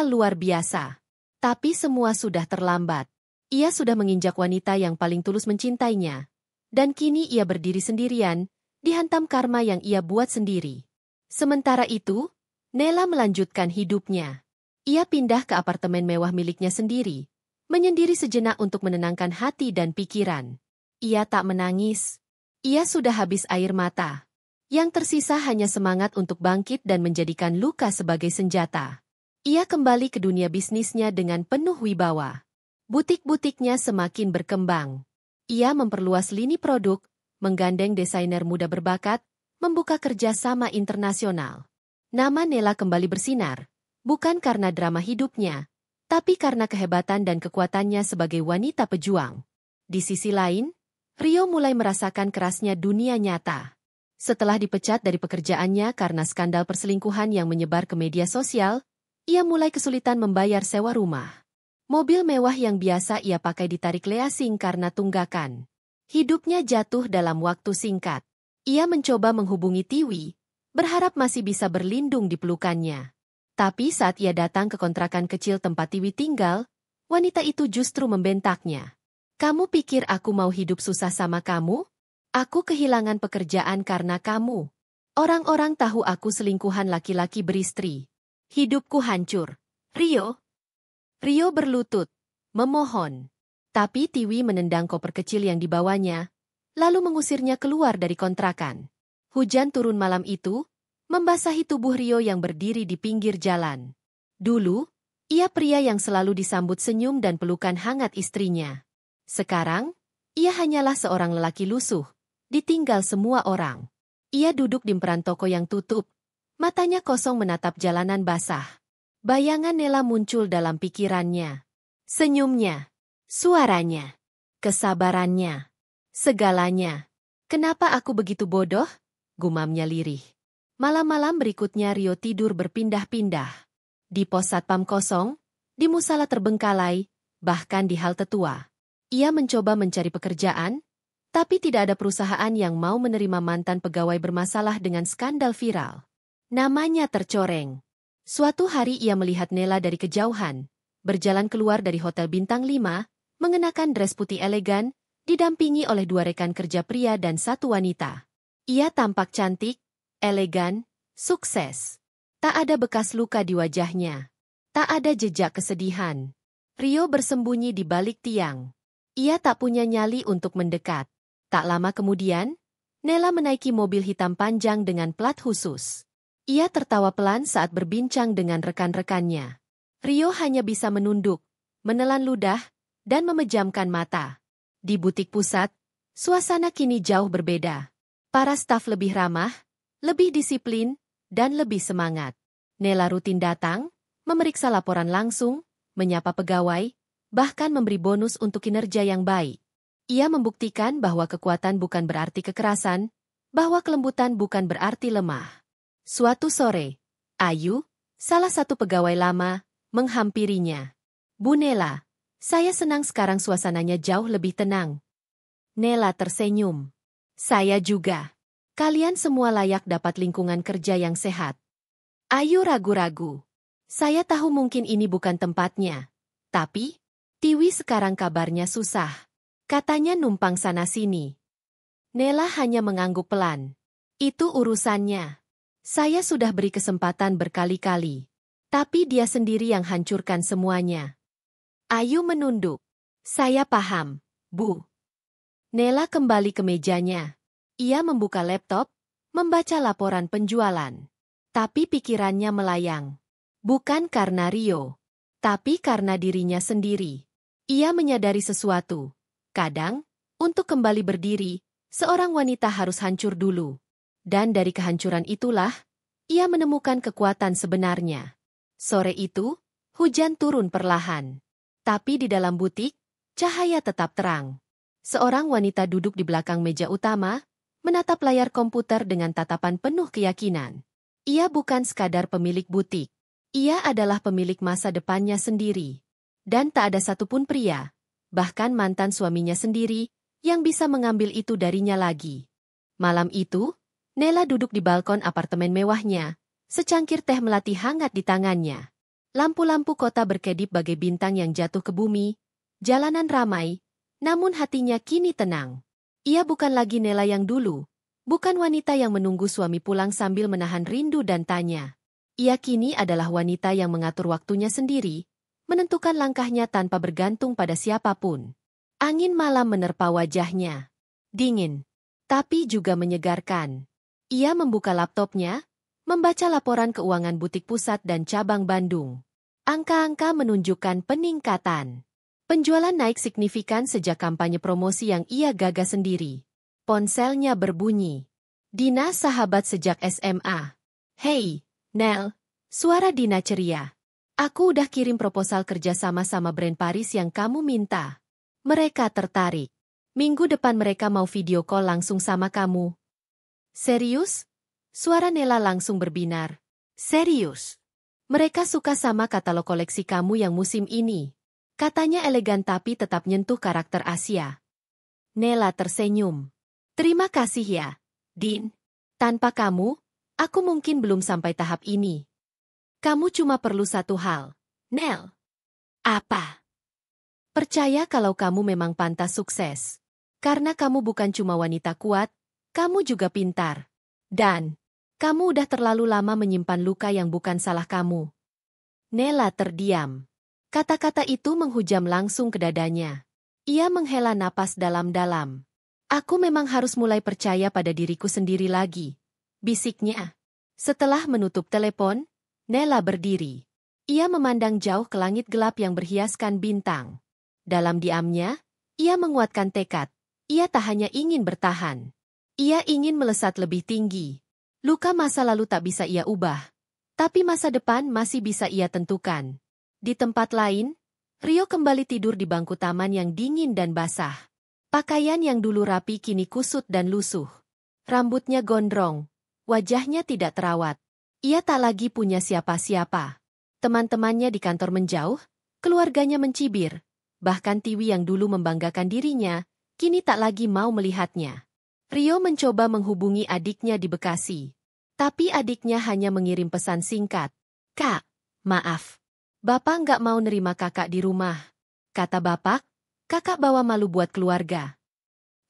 luar biasa. Tapi semua sudah terlambat. Ia sudah menginjak wanita yang paling tulus mencintainya. Dan kini ia berdiri sendirian, dihantam karma yang ia buat sendiri. Sementara itu, Nela melanjutkan hidupnya. Ia pindah ke apartemen mewah miliknya sendiri, menyendiri sejenak untuk menenangkan hati dan pikiran. Ia tak menangis. Ia sudah habis air mata. Yang tersisa hanya semangat untuk bangkit dan menjadikan luka sebagai senjata. Ia kembali ke dunia bisnisnya dengan penuh wibawa. Butik-butiknya semakin berkembang. Ia memperluas lini produk, menggandeng desainer muda berbakat, membuka kerjasama internasional. Nama Nela kembali bersinar, bukan karena drama hidupnya, tapi karena kehebatan dan kekuatannya sebagai wanita pejuang. Di sisi lain, Rio mulai merasakan kerasnya dunia nyata. Setelah dipecat dari pekerjaannya karena skandal perselingkuhan yang menyebar ke media sosial, ia mulai kesulitan membayar sewa rumah. Mobil mewah yang biasa ia pakai ditarik leasing karena tunggakan. Hidupnya jatuh dalam waktu singkat. Ia mencoba menghubungi Tiwi, berharap masih bisa berlindung di pelukannya. Tapi saat ia datang ke kontrakan kecil tempat Tiwi tinggal, wanita itu justru membentaknya. Kamu pikir aku mau hidup susah sama kamu? Aku kehilangan pekerjaan karena kamu. Orang-orang tahu aku selingkuhan laki-laki beristri. Hidupku hancur. Rio. Rio berlutut, memohon. Tapi Tiwi menendang koper kecil yang dibawanya, lalu mengusirnya keluar dari kontrakan. Hujan turun malam itu, membasahi tubuh Rio yang berdiri di pinggir jalan. Dulu, ia pria yang selalu disambut senyum dan pelukan hangat istrinya. Sekarang, ia hanyalah seorang lelaki lusuh, ditinggal semua orang. Ia duduk di emperan toko yang tutup, matanya kosong menatap jalanan basah. Bayangan Nela muncul dalam pikirannya. Senyumnya, suaranya, kesabarannya, segalanya. Kenapa aku begitu bodoh? Gumamnya lirih. Malam-malam berikutnya Rio tidur berpindah-pindah. Di pos satpam kosong, di musala terbengkalai, bahkan di halte tua. Ia mencoba mencari pekerjaan, tapi tidak ada perusahaan yang mau menerima mantan pegawai bermasalah dengan skandal viral. Namanya tercoreng. Suatu hari ia melihat Nela dari kejauhan, berjalan keluar dari Hotel Bintang 5, mengenakan dres putih elegan, didampingi oleh 2 rekan kerja pria dan 1 wanita. Ia tampak cantik, elegan, sukses. Tak ada bekas luka di wajahnya. Tak ada jejak kesedihan. Rio bersembunyi di balik tiang. Ia tak punya nyali untuk mendekat. Tak lama kemudian, Nela menaiki mobil hitam panjang dengan plat khusus. Ia tertawa pelan saat berbincang dengan rekan-rekannya. Rio hanya bisa menunduk, menelan ludah, dan memejamkan mata. Di butik pusat, suasana kini jauh berbeda. Para staf lebih ramah, lebih disiplin, dan lebih semangat. Nela rutin datang, memeriksa laporan langsung, menyapa pegawai, bahkan memberi bonus untuk kinerja yang baik. Ia membuktikan bahwa kekuatan bukan berarti kekerasan, bahwa kelembutan bukan berarti lemah. Suatu sore, Ayu, salah satu pegawai lama, menghampirinya. Bu Nela, saya senang sekarang suasananya jauh lebih tenang. Nela tersenyum. Saya juga. Kalian semua layak dapat lingkungan kerja yang sehat. Ayu ragu-ragu. Saya tahu mungkin ini bukan tempatnya. Tapi, Tiwi sekarang kabarnya susah. Katanya numpang sana-sini. Nela hanya mengangguk pelan. Itu urusannya. Saya sudah beri kesempatan berkali-kali. Tapi dia sendiri yang hancurkan semuanya. Ayu menunduk. Saya paham, Bu. Nela kembali ke mejanya. Ia membuka laptop, membaca laporan penjualan. Tapi pikirannya melayang. Bukan karena Rio, tapi karena dirinya sendiri. Ia menyadari sesuatu. Kadang, untuk kembali berdiri, seorang wanita harus hancur dulu. Dan dari kehancuran itulah, ia menemukan kekuatan sebenarnya. Sore itu, hujan turun perlahan. Tapi di dalam butik, cahaya tetap terang. Seorang wanita duduk di belakang meja utama, menatap layar komputer dengan tatapan penuh keyakinan. Ia bukan sekadar pemilik butik. Ia adalah pemilik masa depannya sendiri. Dan tak ada satupun pria, bahkan mantan suaminya sendiri, yang bisa mengambil itu darinya lagi. Malam itu, Nela duduk di balkon apartemen mewahnya, secangkir teh melati hangat di tangannya. Lampu-lampu kota berkedip bagai bintang yang jatuh ke bumi, jalanan ramai, namun hatinya kini tenang. Ia bukan lagi Nela yang dulu, bukan wanita yang menunggu suami pulang sambil menahan rindu dan tanya. Ia kini adalah wanita yang mengatur waktunya sendiri, menentukan langkahnya tanpa bergantung pada siapapun. Angin malam menerpa wajahnya. Dingin, tapi juga menyegarkan. Ia membuka laptopnya, membaca laporan keuangan butik pusat dan cabang Bandung. Angka-angka menunjukkan peningkatan. Penjualan naik signifikan sejak kampanye promosi yang ia gagas sendiri. Ponselnya berbunyi. Dina sahabat sejak SMA. Hei, Nel, suara Dina ceria. Aku udah kirim proposal kerja sama brand Paris yang kamu minta. Mereka tertarik. Minggu depan mereka mau video call langsung sama kamu. Serius? Suara Nela langsung berbinar. Serius? Mereka suka sama katalog koleksi kamu yang musim ini. Katanya elegan tapi tetap nyentuh karakter Asia. Nela tersenyum. Terima kasih ya, Din. Tanpa kamu, aku mungkin belum sampai tahap ini. Kamu cuma perlu satu hal, Nel. Apa? Percaya kalau kamu memang pantas sukses. Karena kamu bukan cuma wanita kuat, kamu juga pintar. Dan, kamu udah terlalu lama menyimpan luka yang bukan salah kamu. Nela terdiam. Kata-kata itu menghujam langsung ke dadanya. Ia menghela napas dalam-dalam. Aku memang harus mulai percaya pada diriku sendiri lagi, bisiknya. Setelah menutup telepon, Nela berdiri. Ia memandang jauh ke langit gelap yang berhiaskan bintang. Dalam diamnya, ia menguatkan tekad. Ia tak hanya ingin bertahan. Ia ingin melesat lebih tinggi. Luka masa lalu tak bisa ia ubah. Tapi masa depan masih bisa ia tentukan. Di tempat lain, Rio kembali tidur di bangku taman yang dingin dan basah. Pakaian yang dulu rapi kini kusut dan lusuh. Rambutnya gondrong. Wajahnya tidak terawat. Ia tak lagi punya siapa-siapa. Teman-temannya di kantor menjauh, keluarganya mencibir. Bahkan Tiwi yang dulu membanggakan dirinya, kini tak lagi mau melihatnya. Rio mencoba menghubungi adiknya di Bekasi. Tapi adiknya hanya mengirim pesan singkat. "Kak, maaf. Bapak nggak mau nerima kakak di rumah. Kata bapak, kakak bawa malu buat keluarga."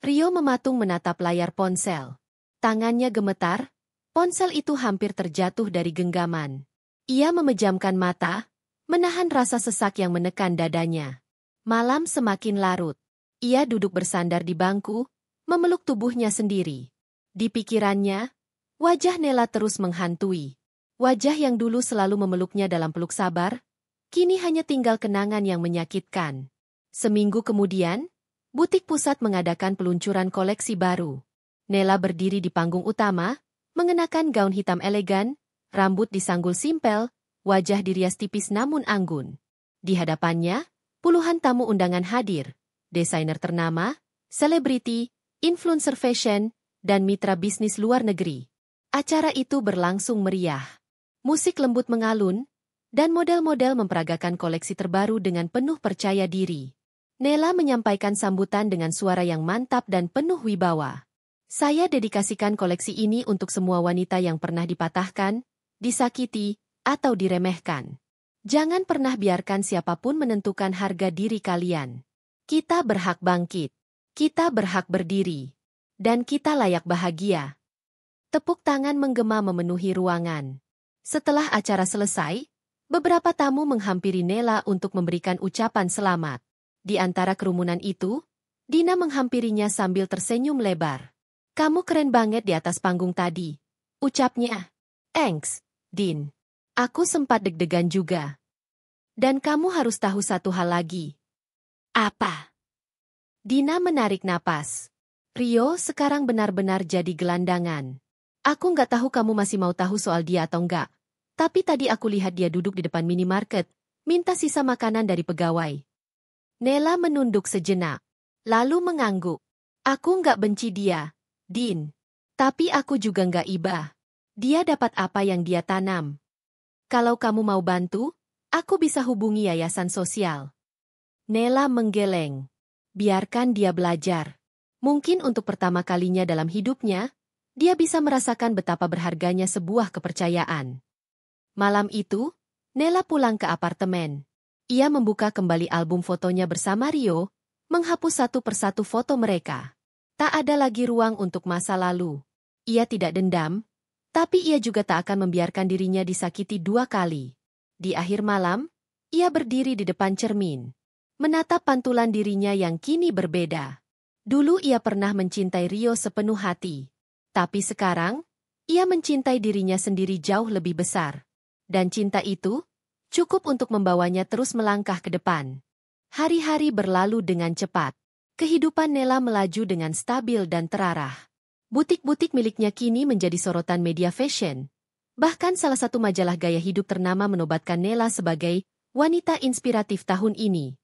Rio mematung menatap layar ponsel. Tangannya gemetar, ponsel itu hampir terjatuh dari genggaman. Ia memejamkan mata, menahan rasa sesak yang menekan dadanya. Malam semakin larut. Ia duduk bersandar di bangku, memeluk tubuhnya sendiri. Di pikirannya, wajah Nela terus menghantui. Wajah yang dulu selalu memeluknya dalam peluk sabar, kini hanya tinggal kenangan yang menyakitkan. Seminggu kemudian, butik pusat mengadakan peluncuran koleksi baru. Nela berdiri di panggung utama, mengenakan gaun hitam elegan, rambut disanggul simpel, wajah dirias tipis namun anggun. Di hadapannya, puluhan tamu undangan hadir, desainer ternama, selebriti, influencer fashion, dan mitra bisnis luar negeri. Acara itu berlangsung meriah. Musik lembut mengalun, dan model-model memperagakan koleksi terbaru dengan penuh percaya diri. Nela menyampaikan sambutan dengan suara yang mantap dan penuh wibawa. "Saya dedikasikan koleksi ini untuk semua wanita yang pernah dipatahkan, disakiti, atau diremehkan. Jangan pernah biarkan siapapun menentukan harga diri kalian. Kita berhak bangkit. Kita berhak berdiri. Dan kita layak bahagia." Tepuk tangan menggema memenuhi ruangan. Setelah acara selesai, beberapa tamu menghampiri Nela untuk memberikan ucapan selamat. Di antara kerumunan itu, Dina menghampirinya sambil tersenyum lebar. "Kamu keren banget di atas panggung tadi," ucapnya. "Engs, Din. Aku sempat deg-degan juga. Dan kamu harus tahu satu hal lagi." "Apa?" Dina menarik napas. "Rio sekarang benar-benar jadi gelandangan. Aku nggak tahu kamu masih mau tahu soal dia atau nggak. Tapi tadi aku lihat dia duduk di depan minimarket, minta sisa makanan dari pegawai." Nela menunduk sejenak, lalu mengangguk. "Aku nggak benci dia, Din. Tapi aku juga nggak iba. Dia dapat apa yang dia tanam. Kalau kamu mau bantu, aku bisa hubungi yayasan sosial." Nela menggeleng. Biarkan dia belajar. Mungkin untuk pertama kalinya dalam hidupnya, dia bisa merasakan betapa berharganya sebuah kepercayaan. Malam itu, Nela pulang ke apartemen. Ia membuka kembali album fotonya bersama Rio, menghapus satu persatu foto mereka. Tak ada lagi ruang untuk masa lalu. Ia tidak dendam, tapi ia juga tak akan membiarkan dirinya disakiti dua kali. Di akhir malam, ia berdiri di depan cermin, menatap pantulan dirinya yang kini berbeda. Dulu ia pernah mencintai Rio sepenuh hati. Tapi sekarang, ia mencintai dirinya sendiri jauh lebih besar. Dan cinta itu cukup untuk membawanya terus melangkah ke depan. Hari-hari berlalu dengan cepat. Kehidupan Nela melaju dengan stabil dan terarah. Butik-butik miliknya kini menjadi sorotan media fashion. Bahkan salah satu majalah gaya hidup ternama menobatkan Nela sebagai wanita inspiratif tahun ini.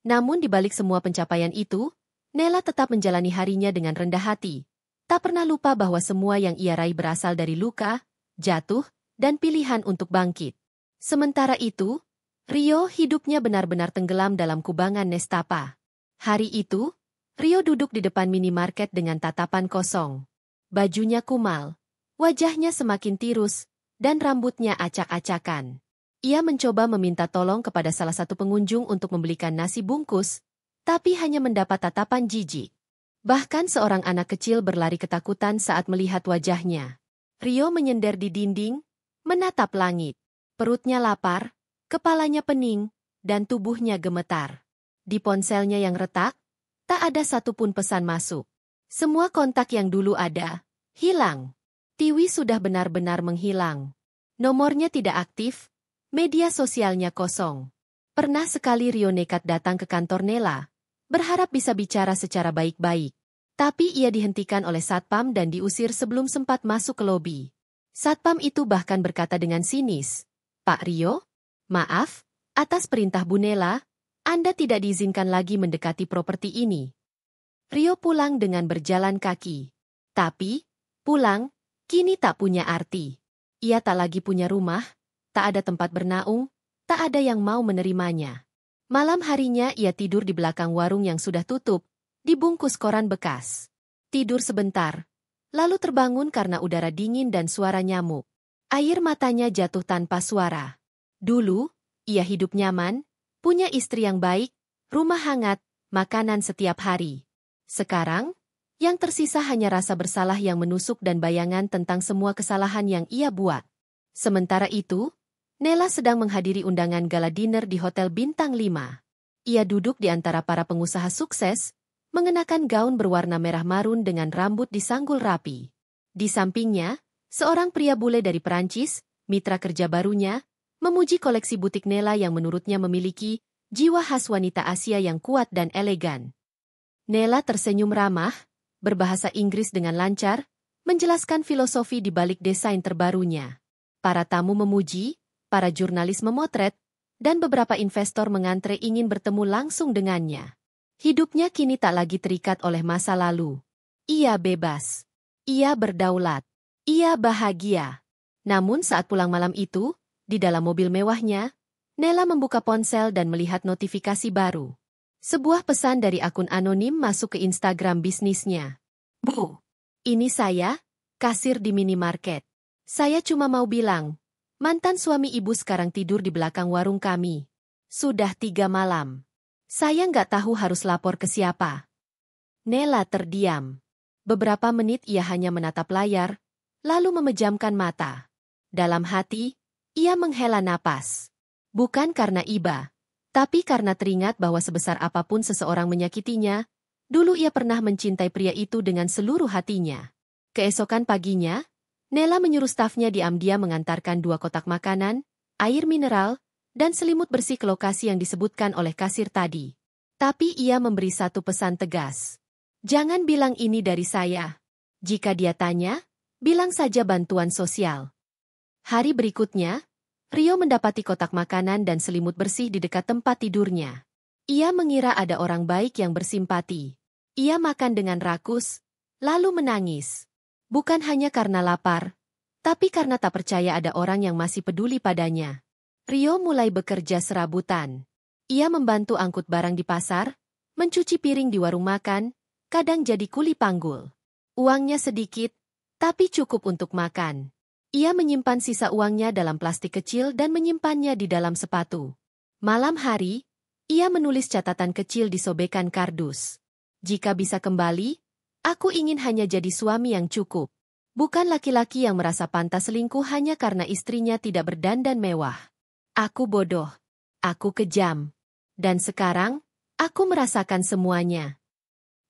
Namun di balik semua pencapaian itu, Nela tetap menjalani harinya dengan rendah hati. Tak pernah lupa bahwa semua yang ia raih berasal dari luka, jatuh, dan pilihan untuk bangkit. Sementara itu, Rio hidupnya benar-benar tenggelam dalam kubangan nestapa. Hari itu, Rio duduk di depan minimarket dengan tatapan kosong. Bajunya kumal, wajahnya semakin tirus, dan rambutnya acak-acakan. Ia mencoba meminta tolong kepada salah satu pengunjung untuk membelikan nasi bungkus, tapi hanya mendapat tatapan jijik. Bahkan seorang anak kecil berlari ketakutan saat melihat wajahnya. Rio menyender di dinding, menatap langit. Perutnya lapar, kepalanya pening, dan tubuhnya gemetar. Di ponselnya yang retak, tak ada satupun pesan masuk. Semua kontak yang dulu ada, hilang. Tiwi sudah benar-benar menghilang. Nomornya tidak aktif, media sosialnya kosong. Pernah sekali Rio nekat datang ke kantor Nela, berharap bisa bicara secara baik-baik. Tapi ia dihentikan oleh Satpam dan diusir sebelum sempat masuk ke lobi. Satpam itu bahkan berkata dengan sinis, "Pak Rio, maaf, atas perintah Bu Nela, Anda tidak diizinkan lagi mendekati properti ini." Rio pulang dengan berjalan kaki. Tapi, pulang, kini tak punya arti. Ia tak lagi punya rumah, tak ada tempat bernaung, tak ada yang mau menerimanya. Malam harinya ia tidur di belakang warung yang sudah tutup, dibungkus koran bekas. Tidur sebentar, lalu terbangun karena udara dingin dan suara nyamuk. Air matanya jatuh tanpa suara. Dulu, ia hidup nyaman, punya istri yang baik, rumah hangat, makanan setiap hari. Sekarang, yang tersisa hanya rasa bersalah yang menusuk dan bayangan tentang semua kesalahan yang ia buat. Sementara itu, Nela sedang menghadiri undangan gala dinner di Hotel Bintang 5. Ia duduk di antara para pengusaha sukses, mengenakan gaun berwarna merah marun dengan rambut disanggul rapi. Di sampingnya, seorang pria bule dari Perancis, mitra kerja barunya, memuji koleksi butik Nela yang menurutnya memiliki jiwa khas wanita Asia yang kuat dan elegan. Nela tersenyum ramah, berbahasa Inggris dengan lancar, menjelaskan filosofi di balik desain terbarunya. Para tamu memuji, para jurnalis memotret, dan beberapa investor mengantre ingin bertemu langsung dengannya. Hidupnya kini tak lagi terikat oleh masa lalu. Ia bebas. Ia berdaulat. Ia bahagia. Namun saat pulang malam itu, di dalam mobil mewahnya, Nela membuka ponsel dan melihat notifikasi baru. Sebuah pesan dari akun anonim masuk ke Instagram bisnisnya. "Bu, ini saya, kasir di minimarket. Saya cuma mau bilang, mantan suami ibu sekarang tidur di belakang warung kami. Sudah 3 malam. Saya nggak tahu harus lapor ke siapa." Nela terdiam. Beberapa menit ia hanya menatap layar, lalu memejamkan mata. Dalam hati, ia menghela napas. Bukan karena iba, tapi karena teringat bahwa sebesar apapun seseorang menyakitinya, dulu ia pernah mencintai pria itu dengan seluruh hatinya. Keesokan paginya, Nela menyuruh stafnya diam-diam mengantarkan 2 kotak makanan, air mineral, dan selimut bersih ke lokasi yang disebutkan oleh kasir tadi. Tapi ia memberi satu pesan tegas. "Jangan bilang ini dari saya. Jika dia tanya, bilang saja bantuan sosial." Hari berikutnya, Rio mendapati kotak makanan dan selimut bersih di dekat tempat tidurnya. Ia mengira ada orang baik yang bersimpati. Ia makan dengan rakus, lalu menangis. Bukan hanya karena lapar, tapi karena tak percaya ada orang yang masih peduli padanya. Rio mulai bekerja serabutan. Ia membantu angkut barang di pasar, mencuci piring di warung makan, kadang jadi kuli panggul. Uangnya sedikit, tapi cukup untuk makan. Ia menyimpan sisa uangnya dalam plastik kecil dan menyimpannya di dalam sepatu. Malam hari, ia menulis catatan kecil di sobekan kardus. "Jika bisa kembali, aku ingin hanya jadi suami yang cukup. Bukan laki-laki yang merasa pantas selingkuh hanya karena istrinya tidak berdandan mewah. Aku bodoh. Aku kejam. Dan sekarang, aku merasakan semuanya."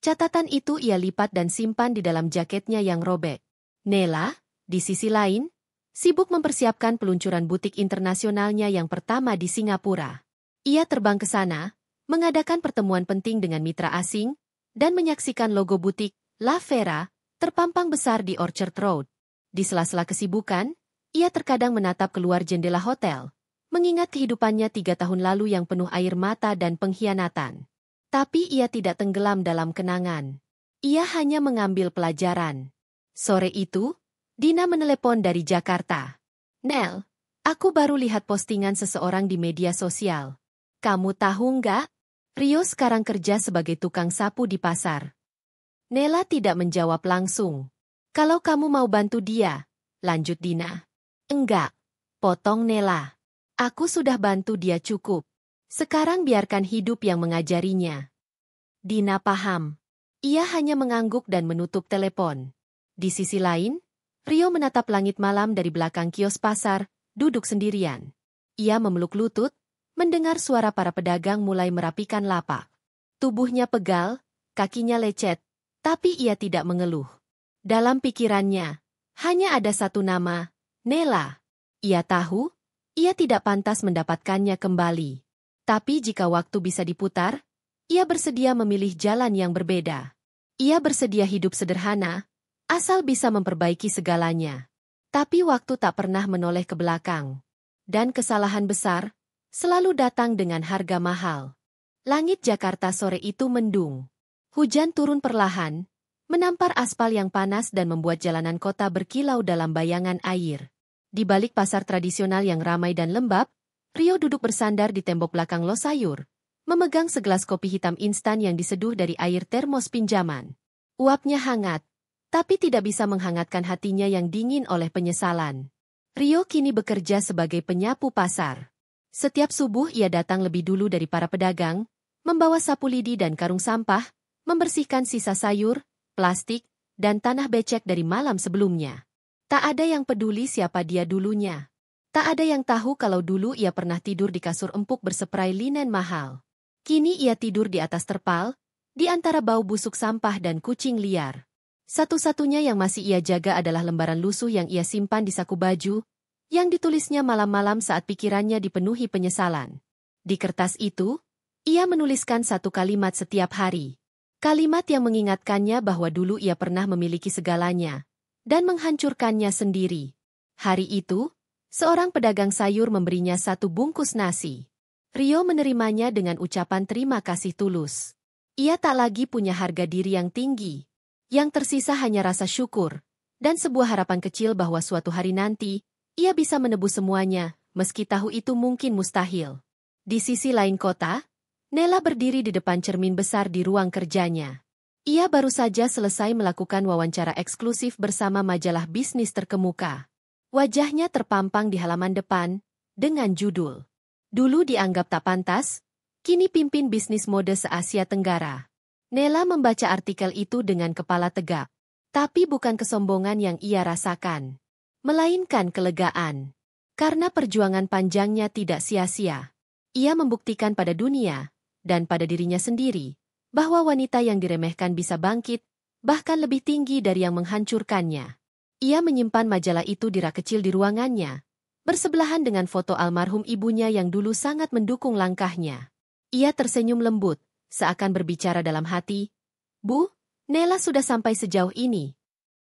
Catatan itu ia lipat dan simpan di dalam jaketnya yang robek. Nela, di sisi lain, sibuk mempersiapkan peluncuran butik internasionalnya yang pertama di Singapura. Ia terbang ke sana, mengadakan pertemuan penting dengan mitra asing, dan menyaksikan logo butik La Vera terpampang besar di Orchard Road. Di sela-sela kesibukan, ia terkadang menatap keluar jendela hotel, mengingat kehidupannya 3 tahun lalu yang penuh air mata dan pengkhianatan. Tapi ia tidak tenggelam dalam kenangan. Ia hanya mengambil pelajaran. Sore itu, Dina menelepon dari Jakarta. "Nel, aku baru lihat postingan seseorang di media sosial. Kamu tahu nggak? Rio sekarang kerja sebagai tukang sapu di pasar." Nela tidak menjawab langsung. "Kalau kamu mau bantu dia," lanjut Dina. "Enggak," potong Nela. "Aku sudah bantu dia cukup. Sekarang biarkan hidup yang mengajarinya." Dina paham. Ia hanya mengangguk dan menutup telepon. Di sisi lain, Rio menatap langit malam dari belakang kios pasar, duduk sendirian. Ia memeluk lutut, mendengar suara para pedagang mulai merapikan lapak. Tubuhnya pegal, kakinya lecet, tapi ia tidak mengeluh. Dalam pikirannya, hanya ada satu nama, Nela. Ia tahu, ia tidak pantas mendapatkannya kembali. Tapi jika waktu bisa diputar, ia bersedia memilih jalan yang berbeda. Ia bersedia hidup sederhana, asal bisa memperbaiki segalanya. Tapi waktu tak pernah menoleh ke belakang. Dan kesalahan besar selalu datang dengan harga mahal. Langit Jakarta sore itu mendung. Hujan turun perlahan, menampar aspal yang panas dan membuat jalanan kota berkilau dalam bayangan air. Di balik pasar tradisional yang ramai dan lembab, Rio duduk bersandar di tembok belakang los sayur, memegang segelas kopi hitam instan yang diseduh dari air termos pinjaman. Uapnya hangat, tapi tidak bisa menghangatkan hatinya yang dingin oleh penyesalan. Rio kini bekerja sebagai penyapu pasar. Setiap subuh ia datang lebih dulu dari para pedagang, membawa sapu lidi dan karung sampah, membersihkan sisa sayur, plastik, dan tanah becek dari malam sebelumnya. Tak ada yang peduli siapa dia dulunya. Tak ada yang tahu kalau dulu ia pernah tidur di kasur empuk berseprai linen mahal. Kini ia tidur di atas terpal, di antara bau busuk sampah dan kucing liar. Satu-satunya yang masih ia jaga adalah lembaran lusuh yang ia simpan di saku baju, yang ditulisnya malam-malam saat pikirannya dipenuhi penyesalan. Di kertas itu, ia menuliskan satu kalimat setiap hari. Kalimat yang mengingatkannya bahwa dulu ia pernah memiliki segalanya, dan menghancurkannya sendiri. Hari itu, seorang pedagang sayur memberinya satu bungkus nasi. Rio menerimanya dengan ucapan terima kasih tulus. Ia tak lagi punya harga diri yang tinggi. Yang tersisa hanya rasa syukur, dan sebuah harapan kecil bahwa suatu hari nanti, ia bisa menebus semuanya, meski tahu itu mungkin mustahil. Di sisi lain kota, Nela berdiri di depan cermin besar di ruang kerjanya. Ia baru saja selesai melakukan wawancara eksklusif bersama majalah bisnis terkemuka. Wajahnya terpampang di halaman depan, dengan judul, "Dulu dianggap tak pantas, kini pimpin bisnis mode se-Asia Tenggara." Nela membaca artikel itu dengan kepala tegak. Tapi bukan kesombongan yang ia rasakan, melainkan kelegaan. Karena perjuangan panjangnya tidak sia-sia. Ia membuktikan pada dunia, dan pada dirinya sendiri, bahwa wanita yang diremehkan bisa bangkit, bahkan lebih tinggi dari yang menghancurkannya. Ia menyimpan majalah itu di rak kecil di ruangannya, bersebelahan dengan foto almarhum ibunya yang dulu sangat mendukung langkahnya. Ia tersenyum lembut, seakan berbicara dalam hati, "Bu, Nela sudah sampai sejauh ini."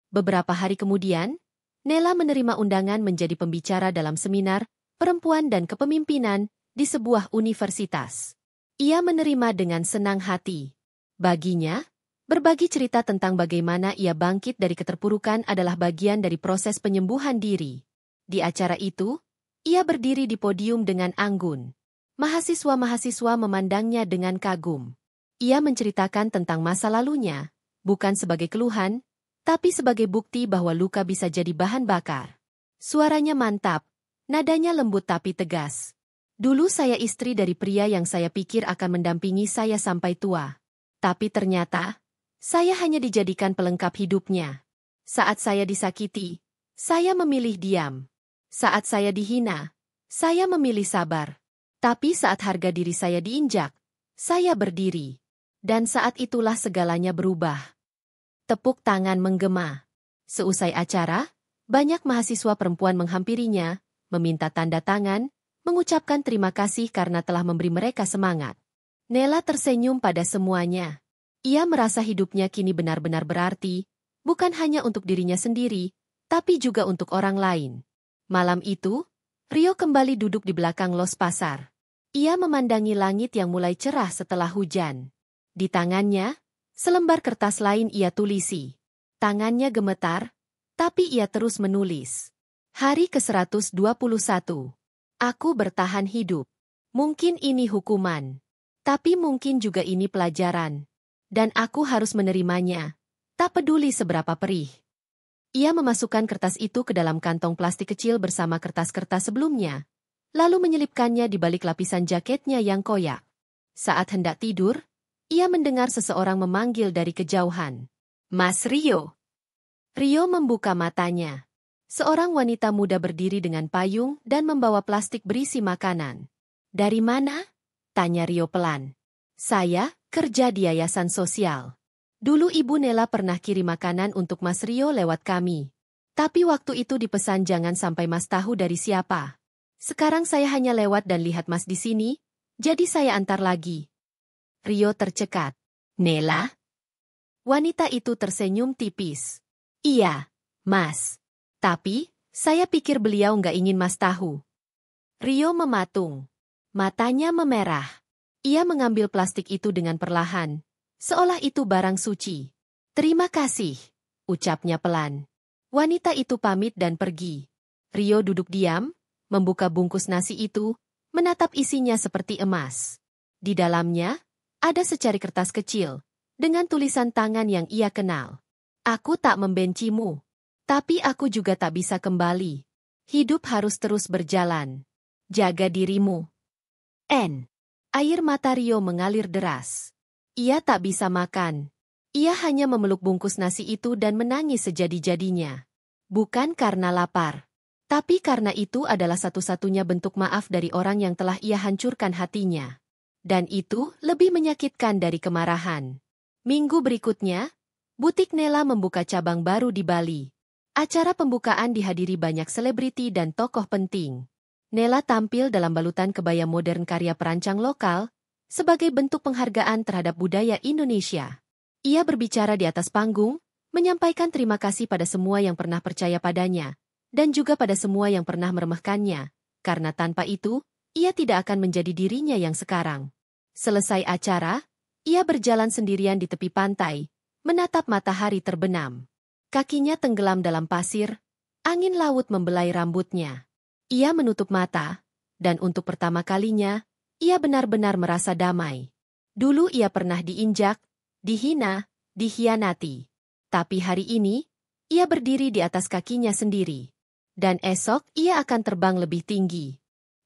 Beberapa hari kemudian, Nela menerima undangan menjadi pembicara dalam seminar perempuan dan kepemimpinan di sebuah universitas. Ia menerima dengan senang hati. Baginya, berbagi cerita tentang bagaimana ia bangkit dari keterpurukan adalah bagian dari proses penyembuhan diri. Di acara itu, ia berdiri di podium dengan anggun. Mahasiswa-mahasiswa memandangnya dengan kagum. Ia menceritakan tentang masa lalunya, bukan sebagai keluhan, tapi sebagai bukti bahwa luka bisa jadi bahan bakar. Suaranya mantap, nadanya lembut tapi tegas. "Dulu saya istri dari pria yang saya pikir akan mendampingi saya sampai tua. Tapi ternyata, saya hanya dijadikan pelengkap hidupnya. Saat saya disakiti, saya memilih diam. Saat saya dihina, saya memilih sabar. Tapi saat harga diri saya diinjak, saya berdiri. Dan saat itulah segalanya berubah." Tepuk tangan menggema. Seusai acara, banyak mahasiswa perempuan menghampirinya, meminta tanda tangan, mengucapkan terima kasih karena telah memberi mereka semangat. Nela tersenyum pada semuanya. Ia merasa hidupnya kini benar-benar berarti, bukan hanya untuk dirinya sendiri, tapi juga untuk orang lain. Malam itu, Rio kembali duduk di belakang los pasar. Ia memandangi langit yang mulai cerah setelah hujan. Di tangannya, selembar kertas lain ia tulisi. Tangannya gemetar, tapi ia terus menulis. Hari ke-121. Aku bertahan hidup. Mungkin ini hukuman. Tapi mungkin juga ini pelajaran. Dan aku harus menerimanya. Tak peduli seberapa perih. Ia memasukkan kertas itu ke dalam kantong plastik kecil bersama kertas-kertas sebelumnya. Lalu menyelipkannya di balik lapisan jaketnya yang koyak. Saat hendak tidur, ia mendengar seseorang memanggil dari kejauhan. Mas Rio. Rio membuka matanya. Seorang wanita muda berdiri dengan payung dan membawa plastik berisi makanan. Dari mana? Tanya Rio pelan. Saya kerja di yayasan sosial. Dulu Ibu Nela pernah kirim makanan untuk Mas Rio lewat kami. Tapi waktu itu dipesan jangan sampai Mas tahu dari siapa. Sekarang saya hanya lewat dan lihat Mas di sini, jadi saya antar lagi. Rio tercekat. Nela? Wanita itu tersenyum tipis. Iya, Mas. Tapi, saya pikir beliau nggak ingin Mas tahu. Rio mematung. Matanya memerah. Ia mengambil plastik itu dengan perlahan, seolah itu barang suci. Terima kasih, ucapnya pelan. Wanita itu pamit dan pergi. Rio duduk diam, membuka bungkus nasi itu, menatap isinya seperti emas. Di dalamnya, ada secari kertas kecil, dengan tulisan tangan yang ia kenal. Aku tak membencimu, tapi aku juga tak bisa kembali. Hidup harus terus berjalan. Jaga dirimu. N. Air mata Rio mengalir deras. Ia tak bisa makan. Ia hanya memeluk bungkus nasi itu dan menangis sejadi-jadinya. Bukan karena lapar, tapi karena itu adalah satu-satunya bentuk maaf dari orang yang telah ia hancurkan hatinya. Dan itu lebih menyakitkan dari kemarahan. Minggu berikutnya, butik Nela membuka cabang baru di Bali. Acara pembukaan dihadiri banyak selebriti dan tokoh penting. Nela tampil dalam balutan kebaya modern karya perancang lokal, sebagai bentuk penghargaan terhadap budaya Indonesia. Ia berbicara di atas panggung, menyampaikan terima kasih pada semua yang pernah percaya padanya, dan juga pada semua yang pernah meremehkannya, karena tanpa itu, ia tidak akan menjadi dirinya yang sekarang. Selesai acara, ia berjalan sendirian di tepi pantai, menatap matahari terbenam. Kakinya tenggelam dalam pasir, angin laut membelai rambutnya. Ia menutup mata, dan untuk pertama kalinya, ia benar-benar merasa damai. Dulu ia pernah diinjak, dihina, dikhianati. Tapi hari ini, ia berdiri di atas kakinya sendiri. Dan esok ia akan terbang lebih tinggi.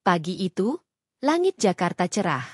Pagi itu, langit Jakarta cerah.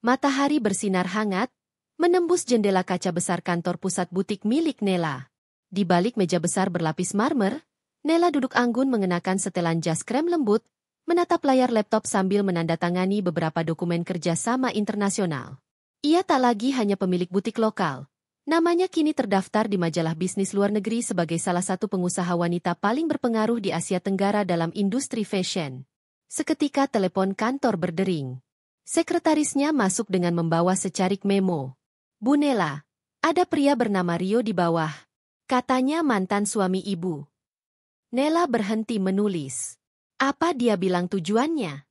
Matahari bersinar hangat, menembus jendela kaca besar kantor pusat butik milik Nela. Di balik meja besar berlapis marmer, Nela duduk anggun mengenakan setelan jas krem lembut, menatap layar laptop sambil menandatangani beberapa dokumen kerjasama internasional. Ia tak lagi hanya pemilik butik lokal. Namanya kini terdaftar di majalah bisnis luar negeri sebagai salah satu pengusaha wanita paling berpengaruh di Asia Tenggara dalam industri fashion. Seketika telepon kantor berdering. Sekretarisnya masuk dengan membawa secarik memo. Bu Nela, ada pria bernama Rio di bawah. Katanya mantan suami ibu. Nela berhenti menulis. Apa dia bilang tujuannya?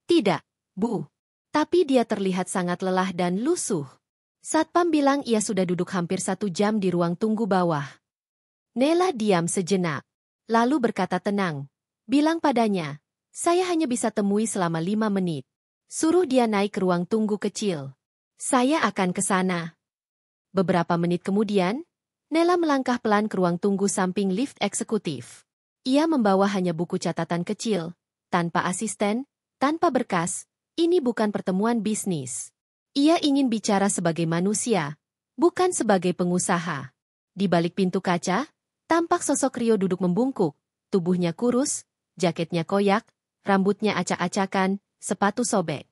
Tidak, Bu. Tapi dia terlihat sangat lelah dan lusuh. Satpam bilang ia sudah duduk hampir 1 jam di ruang tunggu bawah. Nela diam sejenak. Lalu berkata tenang. Bilang padanya, saya hanya bisa temui selama 5 menit. Suruh dia naik ke ruang tunggu kecil. Saya akan ke sana. Beberapa menit kemudian, Nela melangkah pelan ke ruang tunggu samping lift eksekutif. Ia membawa hanya buku catatan kecil, tanpa asisten, tanpa berkas. Ini bukan pertemuan bisnis. Ia ingin bicara sebagai manusia, bukan sebagai pengusaha. Di balik pintu kaca, tampak sosok Rio duduk membungkuk, tubuhnya kurus, jaketnya koyak, rambutnya acak-acakan, sepatu sobek.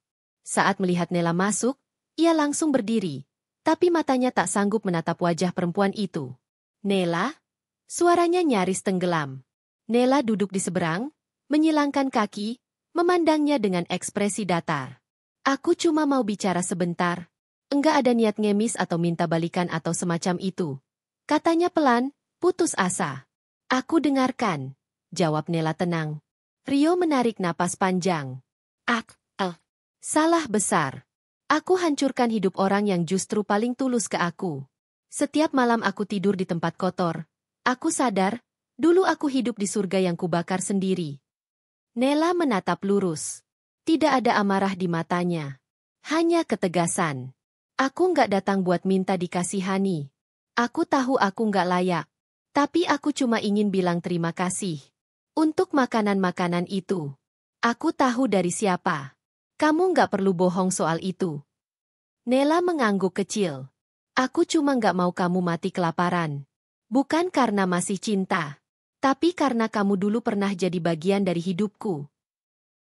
Saat melihat Nela masuk, ia langsung berdiri. Tapi matanya tak sanggup menatap wajah perempuan itu. Nela? Suaranya nyaris tenggelam. Nela duduk di seberang, menyilangkan kaki, memandangnya dengan ekspresi datar. Aku cuma mau bicara sebentar. Enggak ada niat ngemis atau minta balikan atau semacam itu. Katanya pelan, putus asa. Aku dengarkan, jawab Nela tenang. Rio menarik napas panjang. Salah besar. Aku hancurkan hidup orang yang justru paling tulus ke aku. Setiap malam aku tidur di tempat kotor. Aku sadar, dulu aku hidup di surga yang kubakar sendiri. Nela menatap lurus. Tidak ada amarah di matanya. Hanya ketegasan. Aku nggak datang buat minta dikasihani. Aku tahu aku nggak layak. Tapi aku cuma ingin bilang terima kasih. Untuk makanan-makanan itu. Aku tahu dari siapa. Kamu nggak perlu bohong soal itu. Nela mengangguk kecil. Aku cuma nggak mau kamu mati kelaparan. Bukan karena masih cinta. Tapi karena kamu dulu pernah jadi bagian dari hidupku.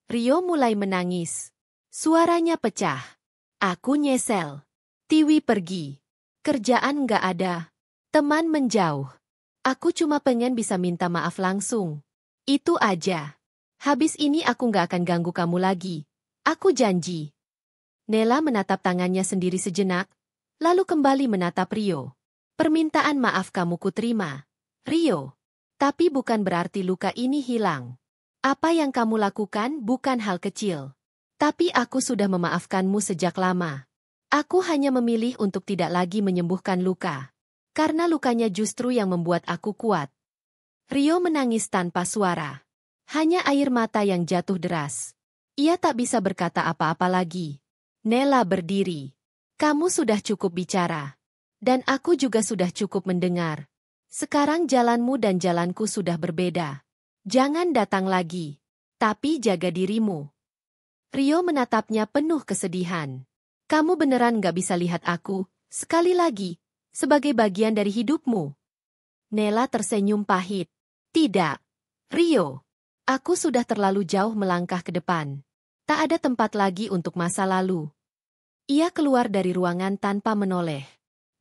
Rio mulai menangis. Suaranya pecah. Aku nyesel. Tiwi pergi. Kerjaan nggak ada. Teman menjauh. Aku cuma pengen bisa minta maaf langsung. Itu aja. Habis ini aku nggak akan ganggu kamu lagi. Aku janji. Nela menatap tangannya sendiri sejenak, lalu kembali menatap Rio. Permintaan maaf kamu kuterima, Rio. Tapi bukan berarti luka ini hilang. Apa yang kamu lakukan bukan hal kecil. Tapi aku sudah memaafkanmu sejak lama. Aku hanya memilih untuk tidak lagi menyembuhkan luka. Karena lukanya justru yang membuat aku kuat. Rio menangis tanpa suara. Hanya air mata yang jatuh deras. Ia tak bisa berkata apa-apa lagi. Nela berdiri. Kamu sudah cukup bicara. Dan aku juga sudah cukup mendengar. Sekarang jalanmu dan jalanku sudah berbeda. Jangan datang lagi. Tapi jaga dirimu. Rio menatapnya penuh kesedihan. Kamu beneran gak bisa lihat aku, sekali lagi, sebagai bagian dari hidupmu? Nela tersenyum pahit. Tidak. Rio. Aku sudah terlalu jauh melangkah ke depan. Tak ada tempat lagi untuk masa lalu. Ia keluar dari ruangan tanpa menoleh.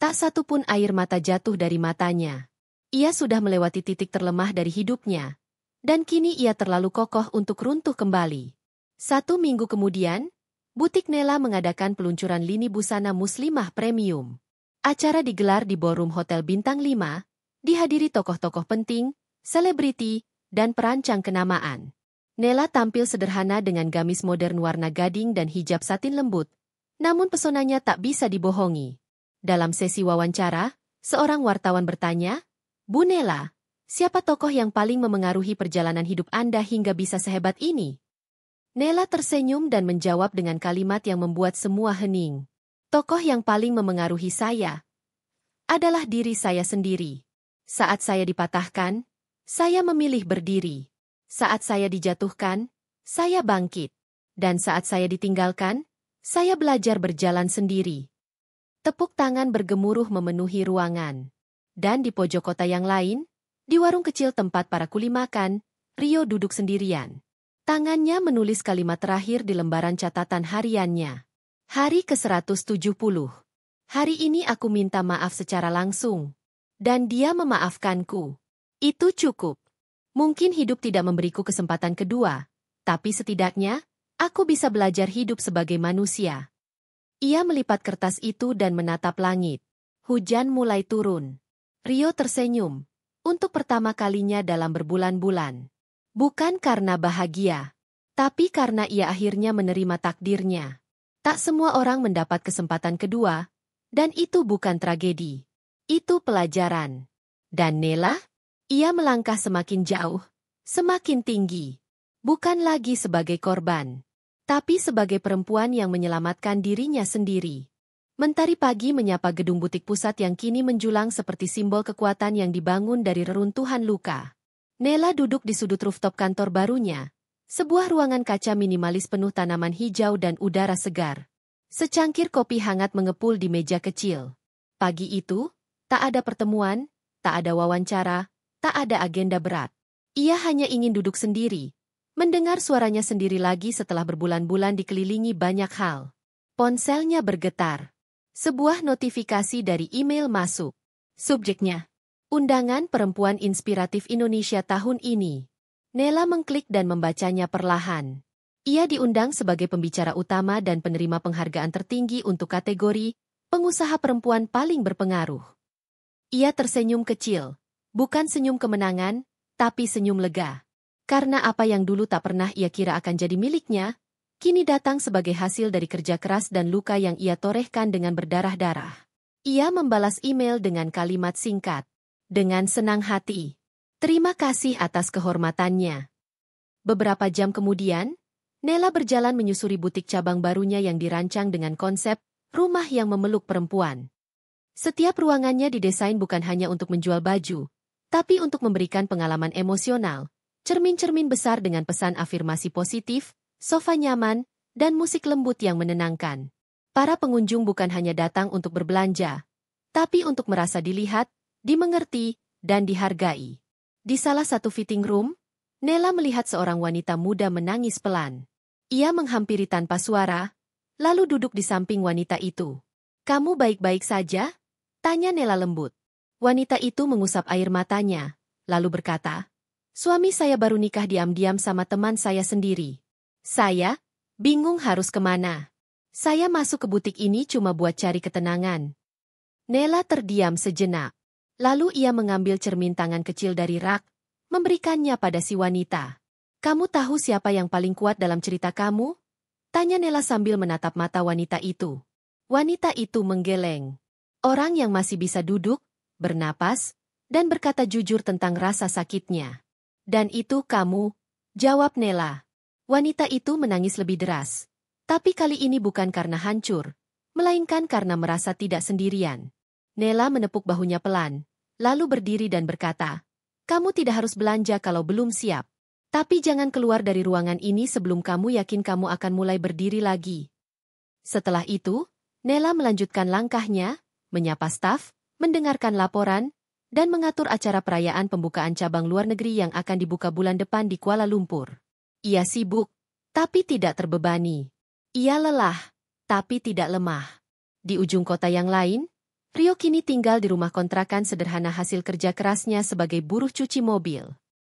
Tak satu pun air mata jatuh dari matanya. Ia sudah melewati titik terlemah dari hidupnya. Dan kini ia terlalu kokoh untuk runtuh kembali. 1 minggu kemudian, butik Nela mengadakan peluncuran lini busana muslimah premium. Acara digelar di ballroom Hotel Bintang 5, dihadiri tokoh-tokoh penting, selebriti, dan perancang kenamaan. Nela tampil sederhana dengan gamis modern warna gading dan hijab satin lembut, namun pesonanya tak bisa dibohongi. Dalam sesi wawancara, seorang wartawan bertanya, Bu Nela, siapa tokoh yang paling memengaruhi perjalanan hidup Anda hingga bisa sehebat ini? Nela tersenyum dan menjawab dengan kalimat yang membuat semua hening. Tokoh yang paling memengaruhi saya adalah diri saya sendiri. Saat saya dipatahkan, saya memilih berdiri. Saat saya dijatuhkan, saya bangkit. Dan saat saya ditinggalkan, saya belajar berjalan sendiri. Tepuk tangan bergemuruh memenuhi ruangan. Dan di pojok kota yang lain, di warung kecil tempat para kuli makan, Rio duduk sendirian. Tangannya menulis kalimat terakhir di lembaran catatan hariannya. Hari ke-170. Hari ini aku minta maaf secara langsung. Dan dia memaafkanku. Itu cukup. Mungkin hidup tidak memberiku kesempatan kedua, tapi setidaknya, aku bisa belajar hidup sebagai manusia. Ia melipat kertas itu dan menatap langit. Hujan mulai turun. Rio tersenyum. Untuk pertama kalinya dalam berbulan-bulan. Bukan karena bahagia, tapi karena ia akhirnya menerima takdirnya. Tak semua orang mendapat kesempatan kedua, dan itu bukan tragedi. Itu pelajaran. Dan Nela? Ia melangkah semakin jauh, semakin tinggi. Bukan lagi sebagai korban, tapi sebagai perempuan yang menyelamatkan dirinya sendiri. Mentari pagi menyapa gedung butik pusat yang kini menjulang seperti simbol kekuatan yang dibangun dari reruntuhan luka. Nela duduk di sudut rooftop kantor barunya, sebuah ruangan kaca minimalis penuh tanaman hijau dan udara segar. Secangkir kopi hangat mengepul di meja kecil. Pagi itu, tak ada pertemuan, tak ada wawancara, tak ada agenda berat. Ia hanya ingin duduk sendiri, mendengar suaranya sendiri lagi setelah berbulan-bulan dikelilingi banyak hal. Ponselnya bergetar. Sebuah notifikasi dari email masuk. Subjeknya, Undangan Perempuan Inspiratif Indonesia tahun ini. Nela mengklik dan membacanya perlahan. Ia diundang sebagai pembicara utama dan penerima penghargaan tertinggi untuk kategori pengusaha perempuan paling berpengaruh. Ia tersenyum kecil. Bukan senyum kemenangan, tapi senyum lega. Karena apa yang dulu tak pernah ia kira akan jadi miliknya, kini datang sebagai hasil dari kerja keras dan luka yang ia torehkan dengan berdarah-darah. Ia membalas email dengan kalimat singkat. Dengan senang hati. Terima kasih atas kehormatannya. Beberapa jam kemudian, Nela berjalan menyusuri butik cabang barunya yang dirancang dengan konsep rumah yang memeluk perempuan. Setiap ruangannya didesain bukan hanya untuk menjual baju, tapi untuk memberikan pengalaman emosional, cermin-cermin besar dengan pesan afirmasi positif, sofa nyaman, dan musik lembut yang menenangkan. Para pengunjung bukan hanya datang untuk berbelanja, tapi untuk merasa dilihat, dimengerti, dan dihargai. Di salah satu fitting room, Nela melihat seorang wanita muda menangis pelan. Ia menghampiri tanpa suara, lalu duduk di samping wanita itu. "Kamu baik-baik saja?" tanya Nela lembut. Wanita itu mengusap air matanya, lalu berkata, "Suami saya baru nikah diam-diam sama teman saya sendiri. Saya bingung harus kemana. Saya masuk ke butik ini cuma buat cari ketenangan." Nela terdiam sejenak. Lalu ia mengambil cermin tangan kecil dari rak, memberikannya pada si wanita. "Kamu tahu siapa yang paling kuat dalam cerita kamu?" tanya Nela sambil menatap mata wanita itu. Wanita itu menggeleng. Orang yang masih bisa duduk, bernapas, dan berkata jujur tentang rasa sakitnya. "Dan itu kamu?" jawab Nela. Wanita itu menangis lebih deras. Tapi kali ini bukan karena hancur, melainkan karena merasa tidak sendirian. Nela menepuk bahunya pelan, lalu berdiri dan berkata, "Kamu tidak harus belanja kalau belum siap. Tapi jangan keluar dari ruangan ini sebelum kamu yakin kamu akan mulai berdiri lagi." Setelah itu, Nela melanjutkan langkahnya, menyapa staf, mendengarkan laporan, dan mengatur acara perayaan pembukaan cabang luar negeri yang akan dibuka bulan depan di Kuala Lumpur. Ia sibuk, tapi tidak terbebani. Ia lelah, tapi tidak lemah. Di ujung kota yang lain, Rio kini tinggal di rumah kontrakan sederhana hasil kerja kerasnya sebagai buruh cuci mobil.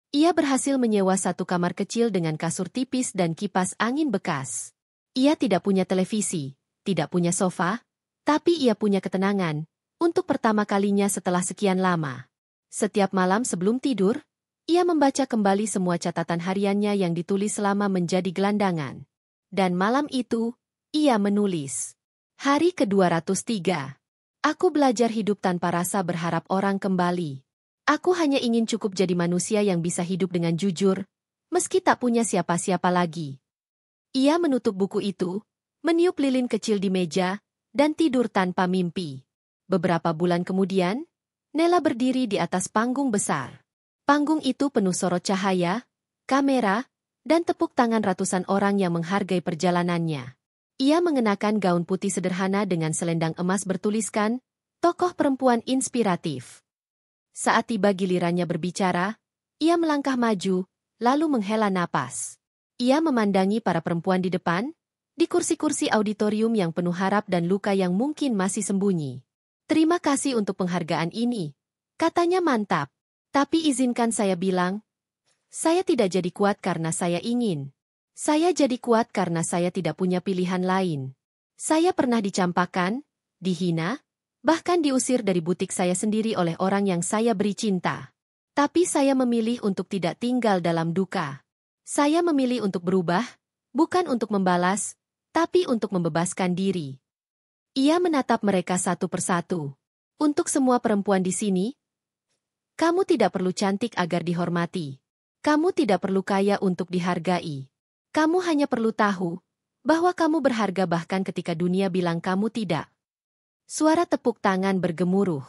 Ia berhasil menyewa satu kamar kecil dengan kasur tipis dan kipas angin bekas. Ia tidak punya televisi, tidak punya sofa, tapi ia punya ketenangan, untuk pertama kalinya setelah sekian lama. Setiap malam sebelum tidur, ia membaca kembali semua catatan hariannya yang ditulis selama menjadi gelandangan. Dan malam itu, ia menulis. Hari ke-203. Aku belajar hidup tanpa rasa berharap orang kembali. Aku hanya ingin cukup jadi manusia yang bisa hidup dengan jujur, meski tak punya siapa-siapa lagi. Ia menutup buku itu, meniup lilin kecil di meja, dan tidur tanpa mimpi. Beberapa bulan kemudian, Nela berdiri di atas panggung besar. Panggung itu penuh sorot cahaya, kamera, dan tepuk tangan ratusan orang yang menghargai perjalanannya. Ia mengenakan gaun putih sederhana dengan selendang emas bertuliskan, "Tokoh perempuan inspiratif." Saat tiba gilirannya berbicara, ia melangkah maju, lalu menghela napas. Ia memandangi para perempuan di depan, di kursi-kursi auditorium yang penuh harap dan luka yang mungkin masih sembunyi. "Terima kasih untuk penghargaan ini," katanya mantap. "Tapi izinkan saya bilang, saya tidak jadi kuat karena saya ingin. Saya jadi kuat karena saya tidak punya pilihan lain. Saya pernah dicampakan, dihina, bahkan diusir dari butik saya sendiri oleh orang yang saya beri cinta. Tapi saya memilih untuk tidak tinggal dalam duka. Saya memilih untuk berubah, bukan untuk membalas, tapi untuk membebaskan diri." Ia menatap mereka satu persatu. "Untuk semua perempuan di sini, kamu tidak perlu cantik agar dihormati. Kamu tidak perlu kaya untuk dihargai. Kamu hanya perlu tahu bahwa kamu berharga bahkan ketika dunia bilang kamu tidak." Suara tepuk tangan bergemuruh.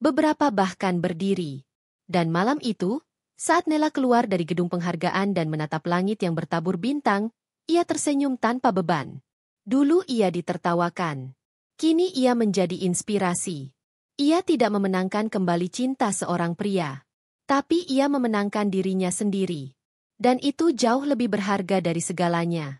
Beberapa bahkan berdiri. Dan malam itu, saat Nela keluar dari gedung penghargaan dan menatap langit yang bertabur bintang, ia tersenyum tanpa beban. Dulu ia ditertawakan. Kini ia menjadi inspirasi. Ia tidak memenangkan kembali cinta seorang pria. Tapi ia memenangkan dirinya sendiri. Dan itu jauh lebih berharga dari segalanya.